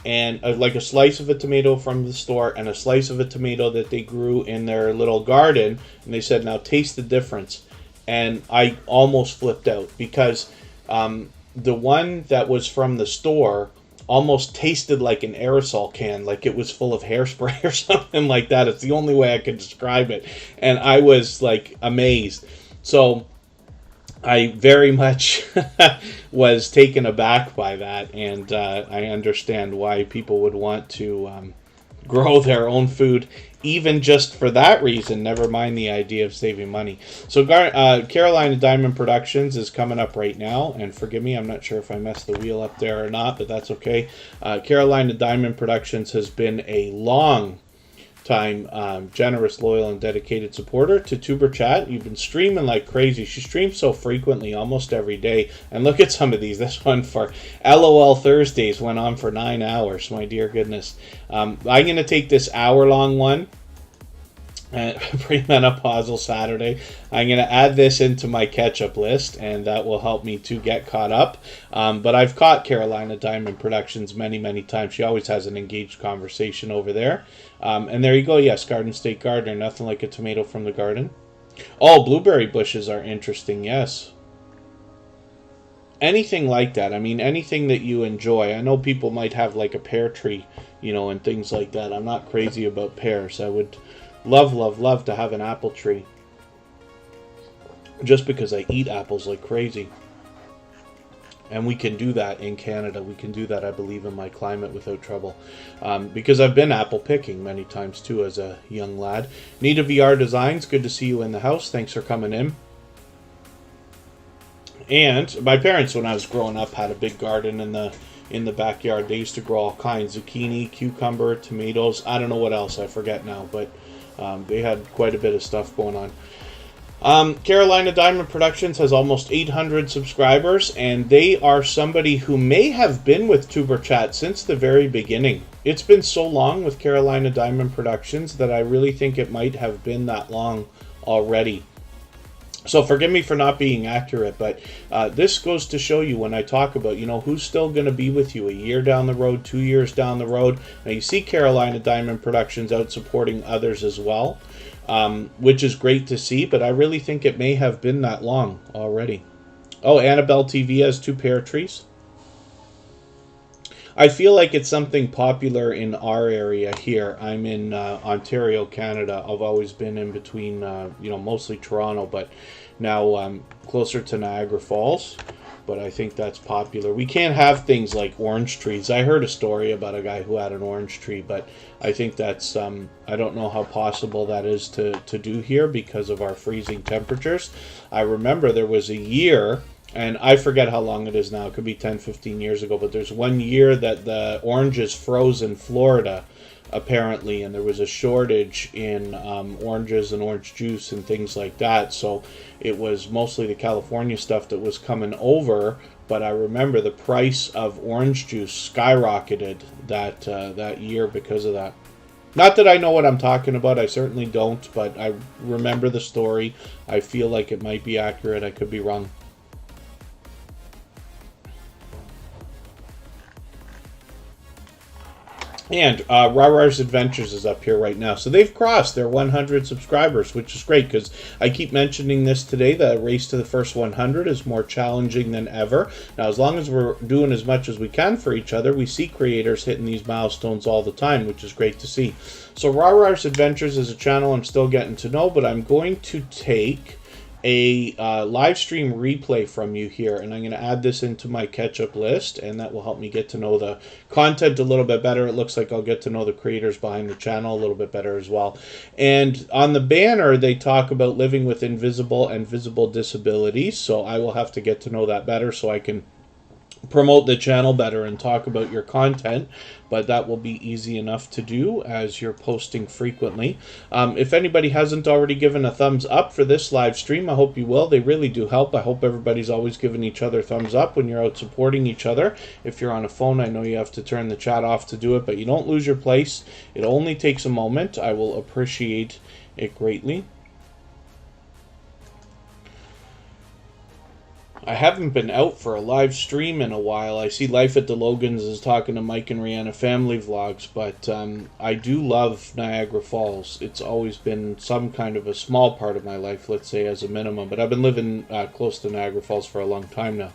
and like a slice of a tomato from the store and a slice of a tomato that they grew in their little garden. And they said, now taste the difference. And I almost flipped out because the one that was from the store almost tasted like an aerosol can, like it was full of hairspray or something like that. It's the only way I could describe it. And I was like amazed. So I very much was taken aback by that, and I understand why people would want to grow their own food, even just for that reason, never mind the idea of saving money. So Carolina Diamond Productions is coming up right now, and forgive me, I'm not sure if I messed the wheel up there or not, but that's okay. Carolina Diamond Productions has been a long time generous, loyal, and dedicated supporter to Tuber Chat. You've been streaming like crazy. She streams so frequently, almost every day. And look at some of these. This one for LOL Thursdays went on for 9 hours. My dear goodness. I'm going to take this hour-long one, premenopausal Saturday. I'm going to add this into my catch-up list, and that will help me to get caught up. But I've caught Carolina Diamond Productions many, many times. She always has an engaged conversation over there. And there you go. Yes, Garden State Gardener. Nothing like a tomato from the garden. Oh, blueberry bushes are interesting. Yes. anything like that. I mean, anything that you enjoy. I know people might have like a pear tree, you know, and things like that. I'm not crazy about pears. I would love, love, love to have an apple tree, just because I eat apples like crazy. And we can do that in Canada. We can do that, I believe, in my climate without trouble. Because I've been apple picking many times, too, as a young lad. Nita VR Designs, good to see you in the house. Thanks for coming in. And my parents, when I was growing up, had a big garden in the backyard. They used to grow all kinds. Zucchini, cucumber, tomatoes. I don't know what else. I forget now. But they had quite a bit of stuff going on. Carolina Diamond Productions has almost 800 subscribers, and they are somebody who may have been with Tuber Chat since the very beginning. It's been so long with Carolina Diamond Productions that I really think it might have been that long already. So forgive me for not being accurate, but this goes to show you when I talk about, you know, who's still going to be with you a year down the road, 2 years down the road. Now you see Carolina Diamond Productions out supporting others as well. Which is great to see, but I really think it may have been that long already. Oh, Annabelle TV has 2 pear trees. I feel like it's something popular in our area here. I'm in Ontario, Canada. I've always been in between, you know, mostly Toronto, but now I'm closer to Niagara Falls. But I think that's popular. We can't have things like orange trees. I heard a story about a guy who had an orange tree, but I think that's, I don't know how possible that is to do here because of our freezing temperatures. I remember there was a year, and I forget how long it is now. It could be 10, 15 years ago, but there's one year that the oranges froze in Florida, apparently, and there was a shortage in oranges and orange juice and things like that. So it was mostly the California stuff that was coming over, but I remember the price of orange juice skyrocketed that year because of that. Not that I know what I'm talking about, I certainly don't, but I remember the story. I feel like it might be accurate. I could be wrong. And Rarar's Adventures is up here right now. So they've crossed their 100 subscribers, which is great because I keep mentioning this today. The race to the first 100 is more challenging than ever. Now, as long as we're doing as much as we can for each other, we see creators hitting these milestones all the time, which is great to see. So Rarar's Adventures is a channel I'm still getting to know, but I'm going to take a live stream replay from you here, and I'm going to add this into my catch-up list, and that will help me get to know the content a little bit better. It looks like I'll get to know the creators behind the channel a little bit better as well. And on the banner, they talk about living with invisible and visible disabilities, so I will have to get to know that better so I can promote the channel better and talk about your content, but that will be easy enough to do as you're posting frequently. If anybody hasn't already given a thumbs up for this live stream, I hope you will. They really do help. I hope everybody's always giving each other thumbs up when you're out supporting each other. If you're on a phone, I know you have to turn the chat off to do it, but you don't lose your place. It only takes a moment. I will appreciate it greatly. I haven't been out for a live stream in a while. I see Life at the Logans is talking to Mike and Rihanna family vlogs, but I do love Niagara Falls. It's always been some kind of a small part of my life, let's say, as a minimum, but I've been living close to Niagara Falls for a long time now.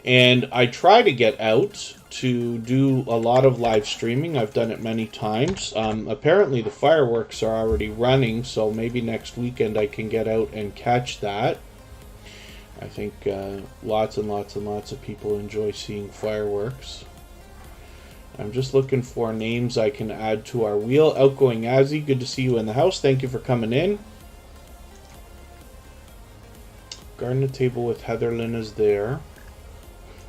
And I try to get out to do a lot of live streaming. I've done it many times. Apparently the fireworks are already running, so maybe next weekend I can get out and catch that. I think lots and lots and lots of people enjoy seeing fireworks. I'm just looking for names I can add to our wheel. Outgoing Azzy, good to see you in the house. Thank you for coming in. Garden to Table with Heatherlyn is there.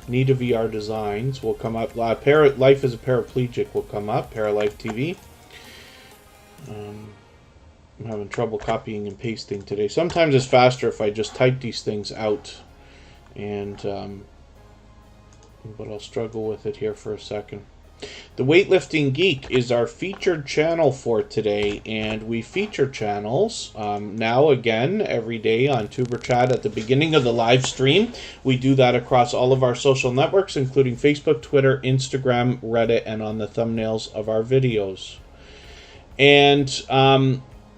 Nita VR Designs will come up. Life as a Paraplegic will come up. Paralife TV. I'm having trouble copying and pasting today. Sometimes it's faster if I just type these things out, and but I'll struggle with it here for a second. The Weightlifting Geek is our featured channel for today, and we feature channels now again every day on Tuber Chat at the beginning of the live stream. We do that across all of our social networks, including Facebook, Twitter, Instagram, Reddit, and on the thumbnails of our videos. And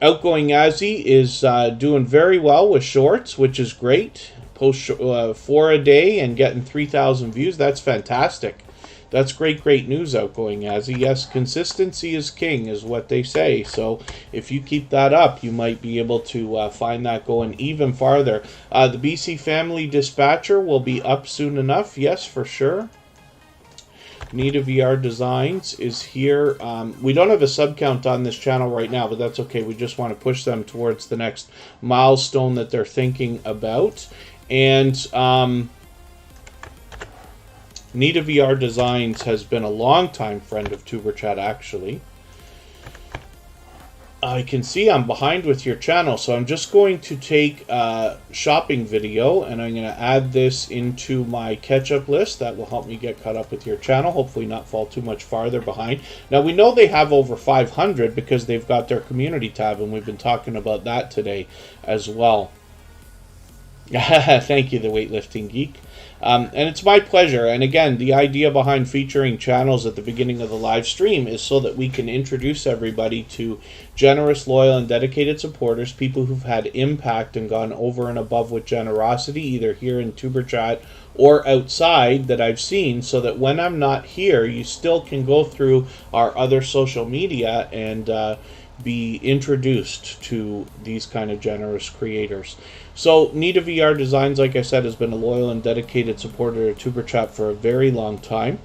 Outgoing Azzy is doing very well with shorts, which is great. post 4 a day and getting 3,000 views. That's fantastic. That's great news outgoing, Azzy. Yes, consistency is king, is what they say. So if you keep that up, you might be able to find that going even farther. The BC Family Dispatcher will be up soon enough. Yes, for sure. Nita VR Designs is here. We don't have a sub count on this channel right now, but that's okay. We just want to push them towards the next milestone that they're thinking about. And Nita VR Designs has been a long-time friend of Tuberchat, actually. I can see I'm behind with your channel, so I'm just going to take a shopping video and I'm going to add this into my catch-up list. That will help me get caught up with your channel, hopefully not fall too much farther behind. Now, we know they have over 500 because they've got their community tab, and we've been talking about that today as well. Thank you, the Weightlifting Geek. And it's my pleasure. And again, the idea behind featuring channels at the beginning of the live stream is so that we can introduce everybody to generous, loyal, and dedicated supporters, people who've had impact and gone over and above with generosity, either here in Tuberchat or outside that I've seen, so that when I'm not here, you still can go through our other social media and be introduced to these kind of generous creators. So Nita VR Designs, like I said, has been a loyal and dedicated supporter of Tuberchat for a very long time.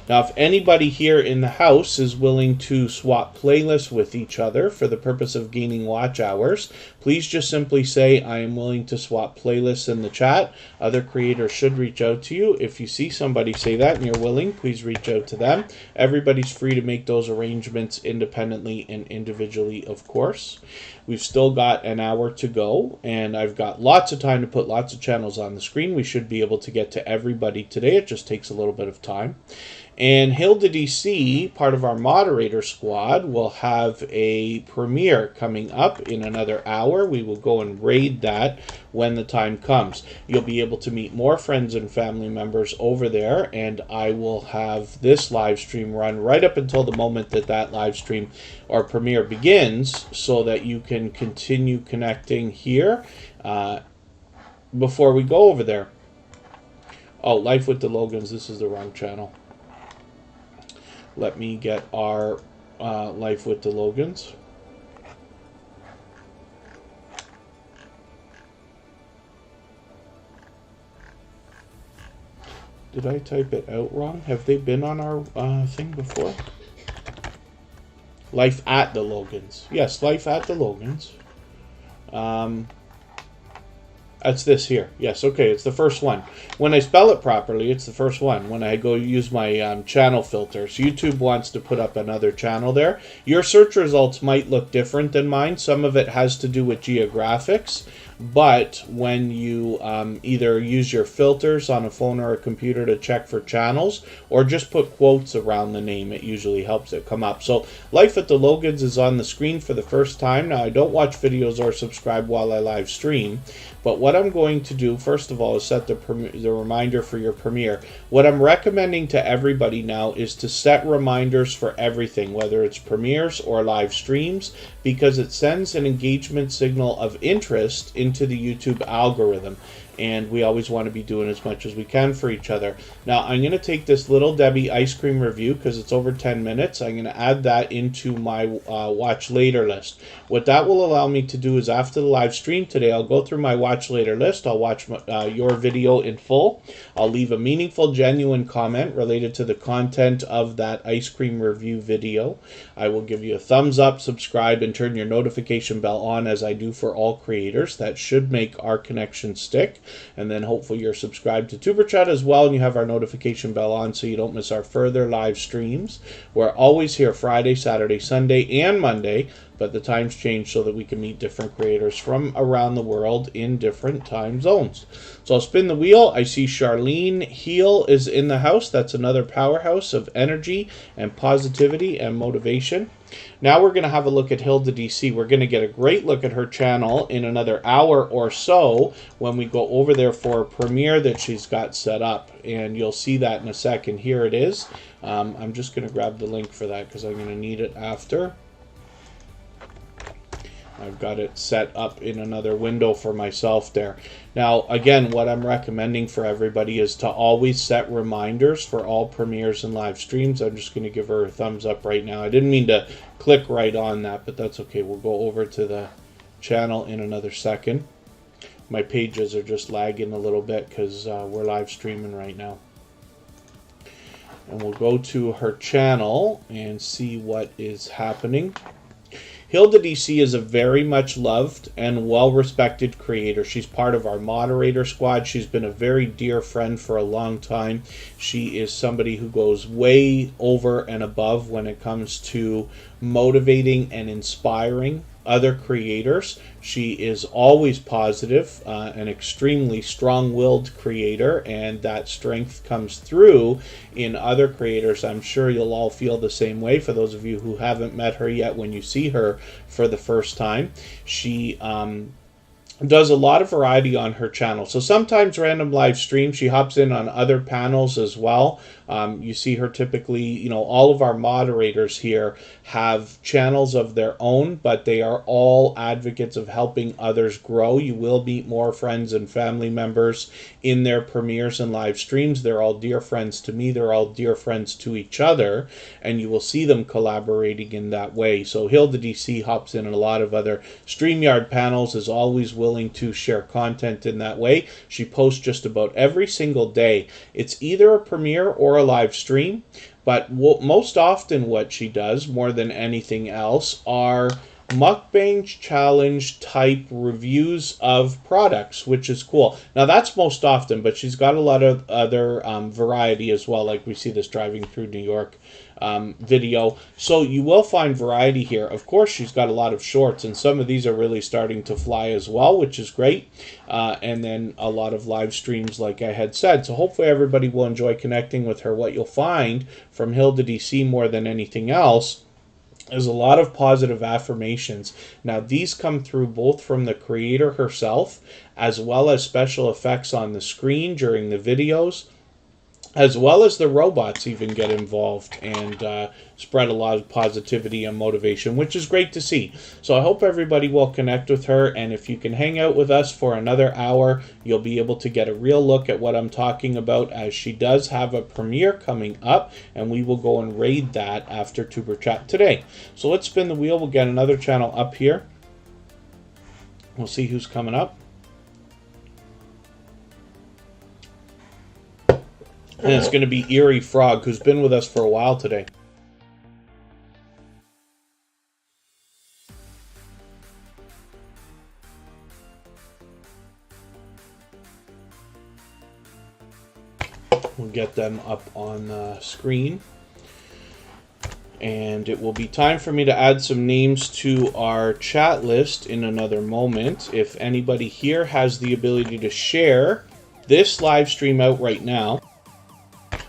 Now, if anybody here in the house is willing to swap playlists with each other for the purpose of gaining watch hours, please just simply say, I am willing to swap playlists in the chat. Other creators should reach out to you. If you see somebody say that and you're willing, please reach out to them. Everybody's free to make those arrangements independently and individually, of course. We've still got an hour to go, and I've got lots of time to put lots of channels on the screen. We should be able to get to everybody today. It just takes a little bit of time. And Hilda DC, part of our moderator squad, will have a premiere coming up in another hour. We will go and raid that when the time comes. You'll be able to meet more friends and family members over there, and I will have this live stream run right up until the moment that that live stream or premiere begins, so that you can continue connecting here before we go over there. Oh, Life with the Logans, this is the wrong channel. Let me get our Life with the Logans. Did I type it out wrong? Have they been on our thing before? Life at the Logans. Yes, Life at the Logans. That's this here. Yes, okay, it's the first one. When I spell it properly, it's the first one. When I go use my channel filters, YouTube wants to put up another channel there. Your search results might look different than mine. Some of it has to do with geographics. But when you either use your filters on a phone or a computer to check for channels, or just put quotes around the name, it usually helps it come up. So Life at the Logans is on the screen for the first time. Now, I don't watch videos or subscribe while I live stream, but what I'm going to do, first of all, is set the reminder for your premiere. What I'm recommending to everybody now is to set reminders for everything, whether it's premieres or live streams, because it sends an engagement signal of interest into the YouTube algorithm, and we always want to be doing as much as we can for each other. Now, I'm going to take this Little Debbie ice cream review because it's over 10 minutes. I'm going to add that into my watch later list. What that will allow me to do is, after the live stream today, I'll go through my watch later list. I'll watch your video in full. I'll leave a meaningful, genuine comment related to the content of that ice cream review video. I will give you a thumbs up, subscribe, and turn your notification bell on, as I do for all creators. That should make our connection stick. And then hopefully you're subscribed to Tuberchat as well, and you have our notification bell on so you don't miss our further live streams. We're always here Friday, Saturday, Sunday, and Monday, but the times change so that we can meet different creators from around the world in different time zones. So I'll spin the wheel. I see Charlene Heel is in the house. That's another powerhouse of energy and positivity and motivation. Now we're going to have a look at Hilda DC. We're going to get a great look at her channel in another hour or so when we go over there for a premiere that she's got set up. And you'll see that in a second. Here it is. I'm just going to grab the link for that because I'm going to need it after. I've got it set up in another window for myself there. Now, again, what I'm recommending for everybody is to always set reminders for all premieres and live streams. I'm just going to give her a thumbs up right now. I didn't mean to click right on that, but that's okay. We'll go over to the channel in another second. My pages are just lagging a little bit because we're live streaming right now. And we'll go to her channel and see what is happening. Hilda DC is a very much loved and well-respected creator. She's part of our moderator squad. She's been a very dear friend for a long time. She is somebody who goes way over and above when it comes to motivating and inspiring other creators. She is always positive, an extremely strong-willed creator, and that strength comes through in other creators. I'm sure you'll all feel the same way. For those of you who haven't met her yet, when you see her for the first time, she does a lot of variety on her channel. So sometimes random live streams. She hops in on other panels as well. You see her typically, all of our moderators here have channels of their own, but they are all advocates of helping others grow. You will meet more friends and family members in their premieres and live streams. They're all dear friends to me. They're all dear friends to each other, and you will see them collaborating in that way. So Hilda DC hops in a lot of other Streamyard panels, is always willing to share content in that way. She posts just about every single day. It's either a premiere or a live stream, but most often what she does more than anything else are mukbang challenge type reviews of products, which is cool. Now that's most often, but she's got a lot of other variety as well, like we see this driving through New York video. So you will find variety here. Of course, she's got a lot of shorts, and some of these are really starting to fly as well, which is great. And then a lot of live streams, like I had said. So hopefully everybody will enjoy connecting with her. What you'll find from Hilda DC more than anything else is a lot of positive affirmations. Now, these come through both from the creator herself, as well as special effects on the screen during the videos, as well as the robots even get involved and spread a lot of positivity and motivation, which is great to see. So I hope everybody will connect with her, and if you can hang out with us for another hour, you'll be able to get a real look at what I'm talking about, as she does have a premiere coming up, and we will go and raid that after Tuber Chat today. So let's spin the wheel. We'll get another channel up here. We'll see who's coming up. And it's going to be Eerie Frog, who's been with us for a while today. We'll get them up on the screen. And it will be time for me to add some names to our chat list in another moment. If anybody here has the ability to share this live stream out right now,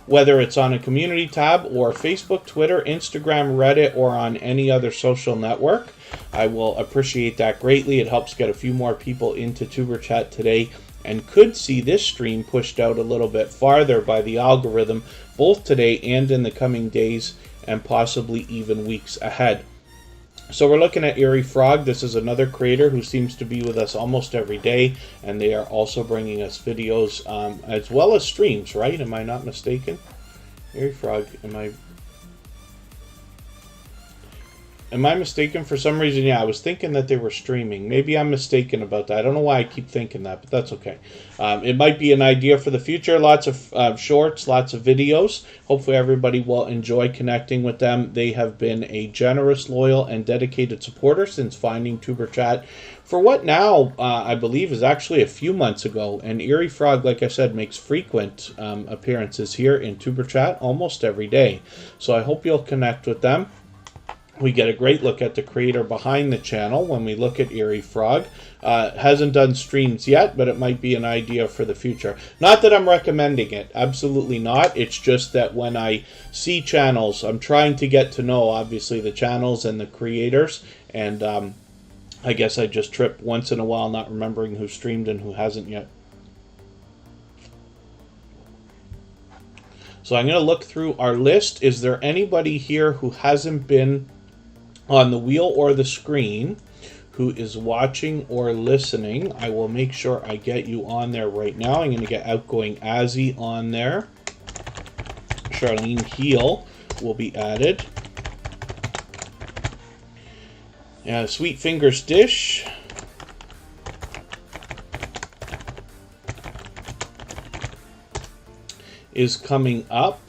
whether it's on a community tab or Facebook, Twitter, Instagram, Reddit, or on any other social network, I will appreciate that greatly. It helps get a few more people into Tuber Chat today, and could see this stream pushed out a little bit farther by the algorithm, both today and in the coming days, and possibly even weeks ahead. So we're looking at Eerie Frog. This is another creator who seems to be with us almost every day, and they are also bringing us videos as well as streams, right? Am I not mistaken? Eerie Frog, am I mistaken for some reason? Yeah, I was thinking that they were streaming. Maybe I'm mistaken about that. I don't know why I keep thinking that, but that's okay. It might be an idea for the future. Lots of shorts, lots of videos. Hopefully everybody will enjoy connecting with them. They have been a generous, loyal, and dedicated supporter since finding Tuber Chat for what now I believe is actually a few months ago. And Eerie Frog, like I said, makes frequent appearances here in Tuber Chat almost every day. So I hope you'll connect with them. We get a great look at the creator behind the channel when we look at Eerie Frog. Hasn't done streams yet, but it might be an idea for the future. Not that I'm recommending it. Absolutely not. It's just that when I see channels, I'm trying to get to know, obviously, the channels and the creators. And I guess I just trip once in a while, not remembering who streamed and who hasn't yet. So I'm going to look through our list. Is there anybody here who hasn't been on the wheel or the screen who is watching or listening. I will make sure I get you on there right now. I'm going to get Outgoing Azzy on there. Charlene Heel will be added. Sweet Fingers Dish. Is coming up.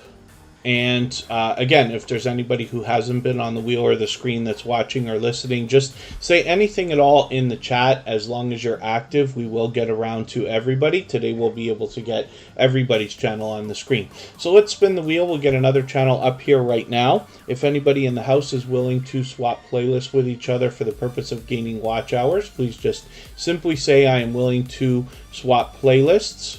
And again, if there's anybody who hasn't been on the wheel or the screen that's watching or listening, just say anything at all in the chat. As long as you're active, we will get around to everybody. Today we'll be able to get everybody's channel on the screen. So let's spin the wheel. We'll get another channel up here right now. If anybody in the house is willing to swap playlists with each other for the purpose of gaining watch hours, please just simply say I am willing to swap playlists.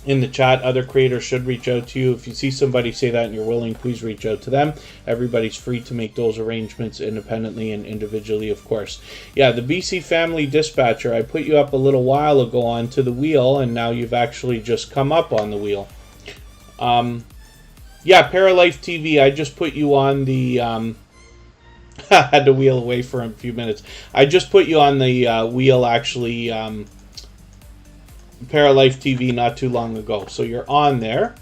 In the chat, other creators should reach out to you. If you see somebody say that and you're willing, please reach out to them. Everybody's free to make those arrangements independently and individually, of course. Yeah, the BC Family Dispatcher, I put you up a little while ago onto the wheel, and now you've actually just come up on the wheel. Yeah, Paralife TV, I just put you on the... I had to wheel away for a few minutes. I just put you on the wheel, actually... Paralife TV not too long ago, so you're on there.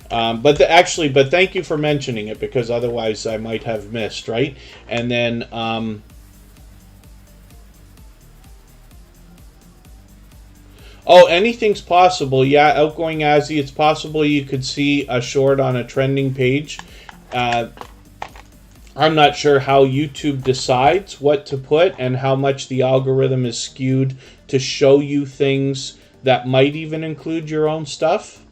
But thank you for mentioning it, because otherwise I might have missed, right? And then oh, anything's possible. Yeah, Outgoing Azzy, it's possible you could see a short on a trending page. I'm not sure how YouTube decides what to put and how much the algorithm is skewed to show you things that might even include your own stuff.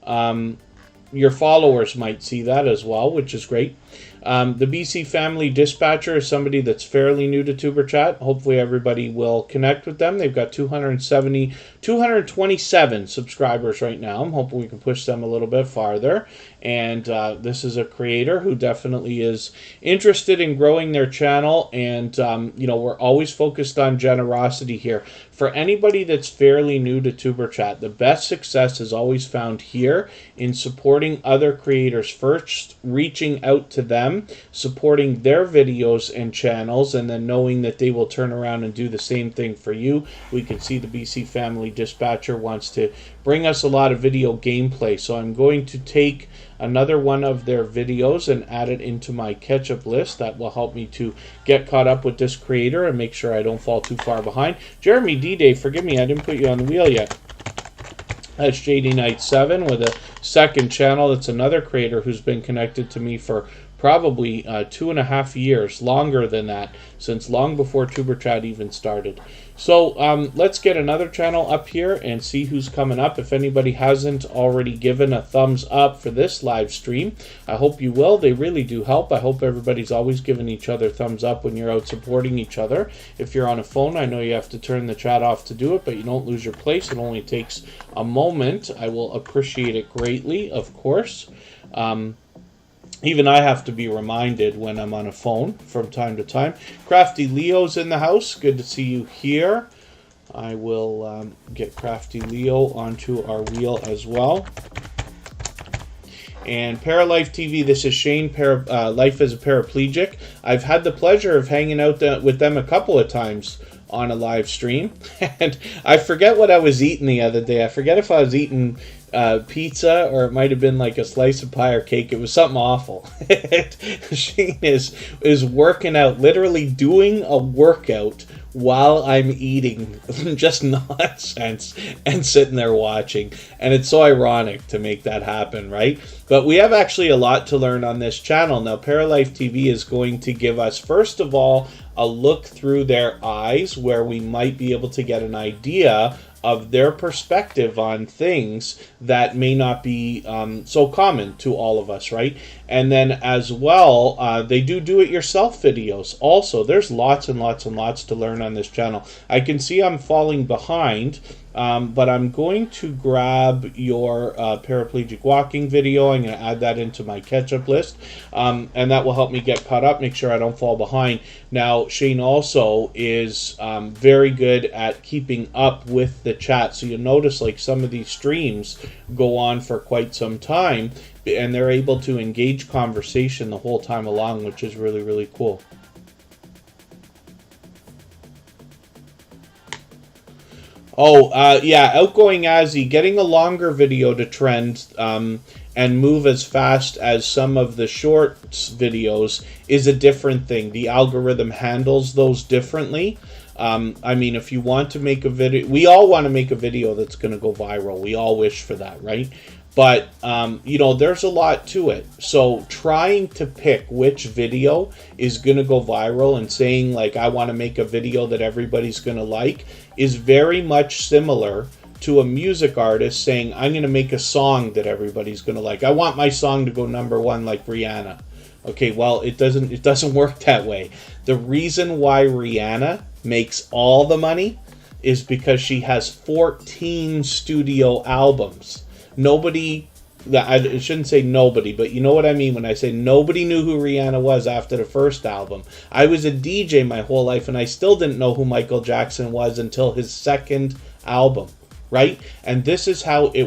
Your followers might see that as well, which is great. The BC Family Dispatcher is somebody that's fairly new to Tuber Chat. Hopefully everybody will connect with them. They've got 227 subscribers right now. I'm hoping we can push them a little bit farther. And this is a creator who definitely is interested in growing their channel. And, you know, we're always focused on generosity here. For anybody that's fairly new to Tuber Chat, the best success is always found here in supporting other creators first, reaching out to them, supporting their videos and channels, and then knowing that they will turn around and do the same thing for you. We can see the BC Family Dispatcher wants to bring us a lot of video gameplay, so I'm going to take another one of their videos and add it into my catch-up list. That will help me to get caught up with this creator and make sure I don't fall too far behind. Jeremy D-Day, forgive me, I didn't put you on the wheel yet. That's JD Knight 7 with a second channel. That's another creator who's been connected to me for probably 2.5 years, longer than that, since long before Tuber Chat even started. So let's get another channel up here and see who's coming up. If anybody hasn't already given a thumbs up for this live stream, I hope you will. They really do help. I hope everybody's always giving each other thumbs up when you're out supporting each other. If you're on a phone, I know you have to turn the chat off to do it, but you don't lose your place. It only takes a moment. I will appreciate it greatly, of course. Even I have to be reminded when I'm on a phone from time to time. Crafty Leo's in the house. Good to see you here. I will get Crafty Leo onto our wheel as well. And Paralife TV, this is Shane, Life as a Paraplegic. I've had the pleasure of hanging out with them a couple of times on a live stream. And I forget what I was eating the other day. I forget if I was eating pizza or it might have been like a slice of pie or cake. It was something awful. Shane is working out, literally doing a workout while I'm eating just nonsense and sitting there watching. And it's so ironic to make that happen, right? But we have actually a lot to learn on this channel. Now, Paralife TV is going to give us, first of all, a look through their eyes where we might be able to get an idea of their perspective on things that may not be so common to all of us, right? And then as well, they do it yourself videos. Also, there's lots and lots and lots to learn on this channel. I can see I'm falling behind, but I'm going to grab your paraplegic walking video. I'm going to add that into my catch-up list, and that will help me get caught up, make sure I don't fall behind. Now, Shane also is very good at keeping up with the chat, so you'll notice like some of these streams go on for quite some time, and they're able to engage conversation the whole time along, which is really, really cool. Oh, yeah, outgoing Azzy, getting a longer video to trend and move as fast as some of the shorts videos is a different thing. The algorithm handles those differently. I mean, if you want to make a video, we all want to make a video that's going to go viral. We all wish for that, right? But, you know, there's a lot to it. So trying to pick which video is going to go viral and saying, like, I want to make a video that everybody's going to like is very much similar to a music artist saying, I'm going to make a song that everybody's going to like. I want my song to go #1 like Rihanna. Okay, well, it doesn't work that way. The reason why Rihanna makes all the money is because she has 14 studio albums. Nobody, I shouldn't say nobody, but you know what I mean when I say nobody knew who Rihanna was after the first album. I was a DJ my whole life, and I still didn't know who Michael Jackson was until his second album, right? And this is how it